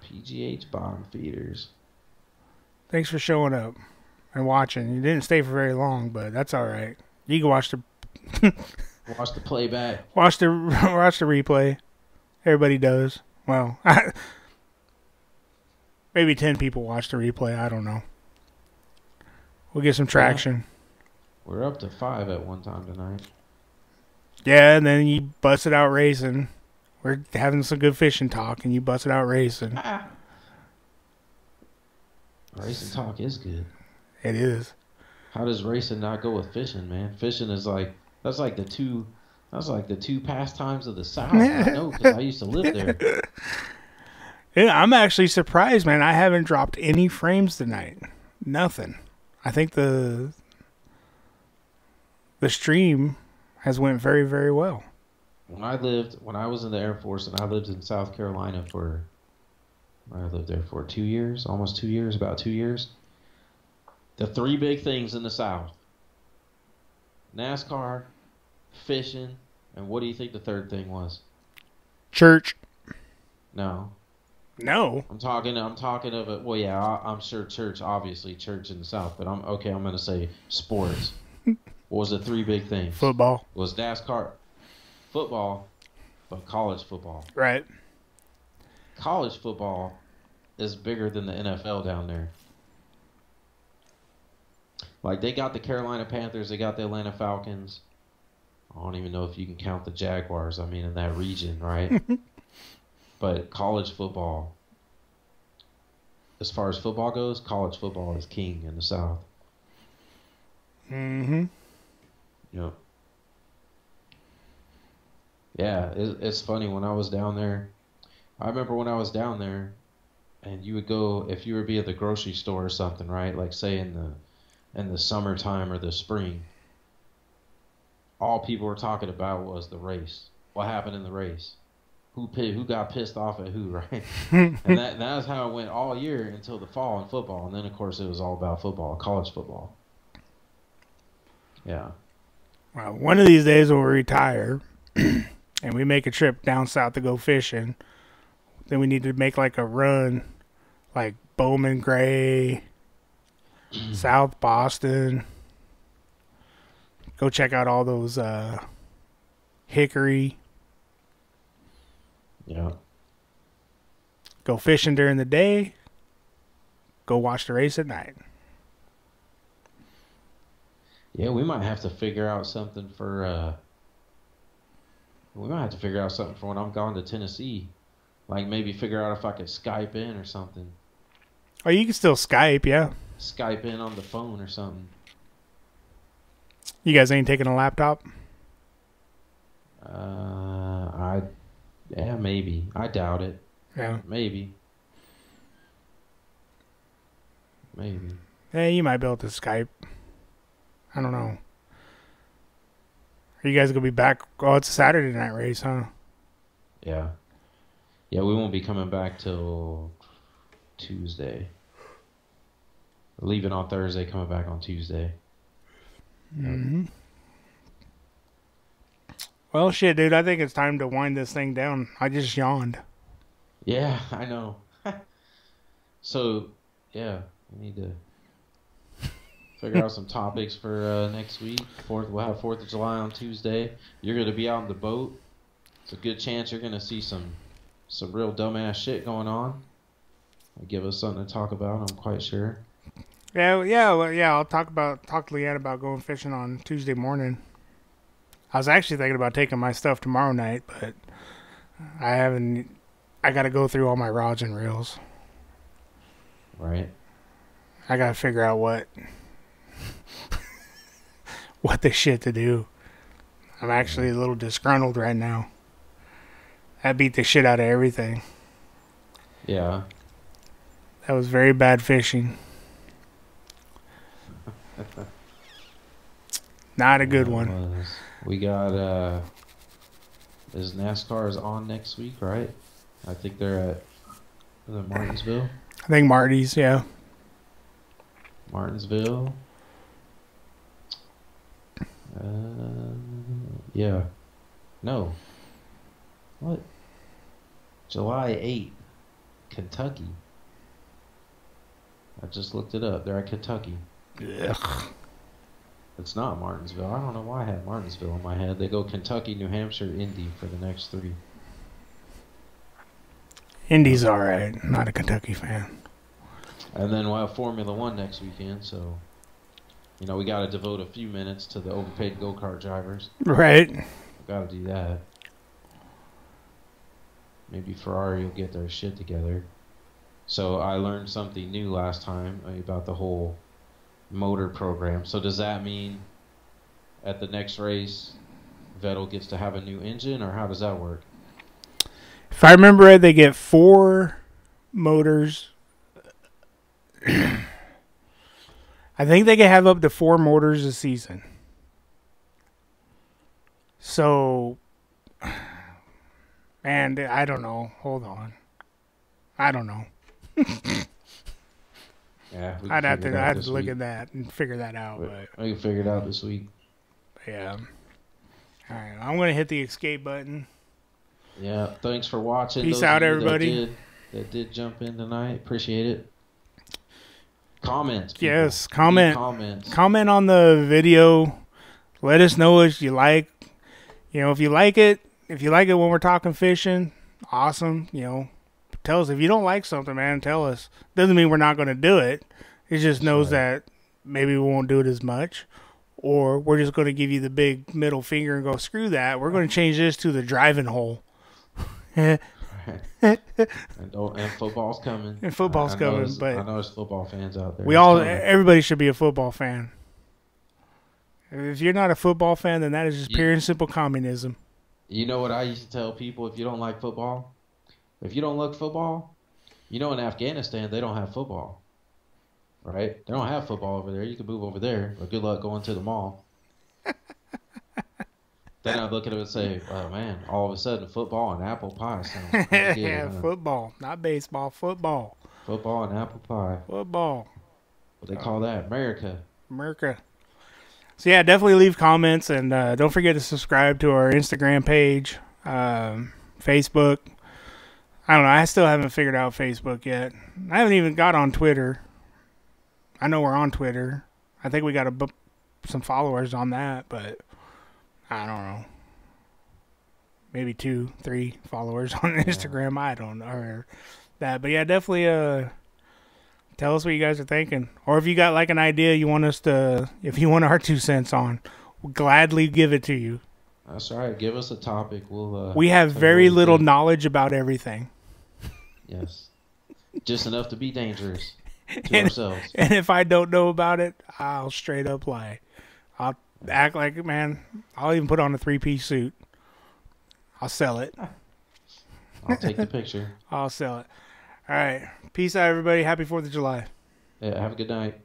PGH bottom feeders. Thanks for showing up and watching. You didn't stay for very long, but that's all right. You can watch the. Watch the playback. Watch the replay. Everybody does. Well, maybe 10 people watch the replay. I don't know. We'll get some traction. We're up to 5 at one time tonight. Yeah, and then you busted out racing. We're having some good fishing talk, and you busted out racing. Racing talk is good. It is. How does racing not go with fishing, man? Fishing is like that's like the two that's like the two pastimes of the South. I know because I used to live there. Yeah, I'm actually surprised, man. I haven't dropped any frames tonight. Nothing. I think the stream has went very, very well. When I was in the Air Force and I lived in South Carolina for I lived there for 2 years, almost 2 years, about 2 years. The three big things in the South: NASCAR, fishing, and what do you think the third thing was? Church. No. No. I'm talking of it. Well, yeah, I'm sure church, obviously church in the South, but I'm going to say sports. What was the three big things? Football. It was NASCAR, football, but college football. Right. College football is bigger than the NFL down there. Like, they got the Carolina Panthers, they got the Atlanta Falcons. I don't even know if you can count the Jaguars, I mean, in that region, right? But college football, as far as football goes, college football is king in the South. Mm-hmm. Yep. Yeah, it's funny when I was down there. I remember when I was down there, and you would go if you would be at the grocery store or something, right? Like say in the summertime or the spring. All people were talking about was the race. What happened in the race? Who got pissed off at who, right? And that's how it went all year until the fall in football, and then of course it was all about football, college football. Yeah. Well, one of these days when we retire and we make a trip down south to go fishing, then we need to make like a run, like Bowman Gray, South Boston. Go check out all those Hickory. Yeah. Go fishing during the day. Go watch the race at night. Yeah, we might have to figure out something for when I'm gone to Tennessee. Like maybe figure out if I could Skype in or something. Oh, you can still Skype, yeah. Skype in on the phone or something. You guys ain't taking a laptop? Yeah, maybe. I doubt it. Yeah. Maybe. Yeah, you might be able to Skype. I don't know. Are you guys going to be back? Oh, it's a Saturday night race, huh? Yeah. Yeah, we won't be coming back till Tuesday. We're leaving on Thursday, coming back on Tuesday. Mm-hmm. Well, shit, dude, I think it's time to wind this thing down. I just yawned. Yeah, I know. So, yeah, we need to figure out some topics for next week. We'll have 4th of July on Tuesday. You're going to be out on the boat. It's a good chance you're going to see some real dumbass shit going on. Give us something to talk about, I'm quite sure. I'll talk to Leanne about going fishing on Tuesday morning. I was actually thinking about taking my stuff tomorrow night, but I got to go through all my rods and reels. Right. I got to figure out what the shit to do. I'm actually a little disgruntled right now. I beat the shit out of everything. Yeah. That was very bad fishing. Not a good one. We got is NASCAR is on next week, right? I think they're at Martinsville. I think Marty's, yeah. Martinsville. Yeah. No. What? July 8th. Kentucky. I just looked it up. They're at Kentucky. Ugh. It's not Martinsville. I don't know why I had Martinsville in my head. They go Kentucky, New Hampshire, Indy for the next 3. Indy's alright. Not a Kentucky fan. And then we'll have Formula One next weekend, so we got to devote a few minutes to the overpaid go-kart drivers. Right. Got to do that. Maybe Ferrari will get their shit together. So I learned something new last time about the whole motor program. So does that mean at the next race, Vettel gets to have a new engine, or how does that work? If I remember right, they get 4 motors. I think they can have up to 4 motors a season. So, man, I don't know. Hold on. I don't know. Yeah, I'd have to look at that and figure that out. But we can figure it out this week. yeah. All right, I'm gonna hit the escape button. Yeah, thanks for watching. Peace Those out, of you everybody. that did jump in tonight, appreciate it. Comments. People. Yes, comment. Comments. Comment on the video. Let us know what you like. You know, if you like it when we're talking fishing, awesome. You know, tell us if you don't like something, man. Tell us. Doesn't mean we're not going to do it. It just knows that maybe we won't do it as much, or we're just going to give you the big middle finger and go screw that. We're going to change this to the driving hole. and football's coming. And football's coming, but I know there's football fans out there. Everybody should be a football fan. If you're not a football fan, then that is just pure and simple communism. You know what I used to tell people if you don't like football? If you don't like football, you know in Afghanistan they don't have football. Right? They don't have football over there. You can move over there, but good luck going to the mall. Then I'd look at him and say, oh man, all of a sudden football and apple pie sounds pretty good, huh? Football, not baseball, football. Football and apple pie. Football. What they call that? America. So yeah, definitely leave comments, and don't forget to subscribe to our Instagram page, Facebook. I don't know. I still haven't figured out Facebook yet. I haven't even got on Twitter. I know we're on Twitter. I think we got some followers on that, but I don't know. Maybe 2, 3 followers on Instagram. I don't know. Or that. But yeah, definitely tell us what you guys are thinking. Or if you got like an idea you want us to, if you want our 2 cents on, we'll gladly give it to you. That's right. Give us a topic. We have very little knowledge about everything. Yes. Just enough to be dangerous to ourselves. And if I don't know about it, I'll straight up lie. I'll act like, man, I'll even put on a 3-piece suit. I'll sell it. I'll take the picture. I'll sell it. All right. Peace out, everybody. Happy 4th of July. Yeah, have a good night.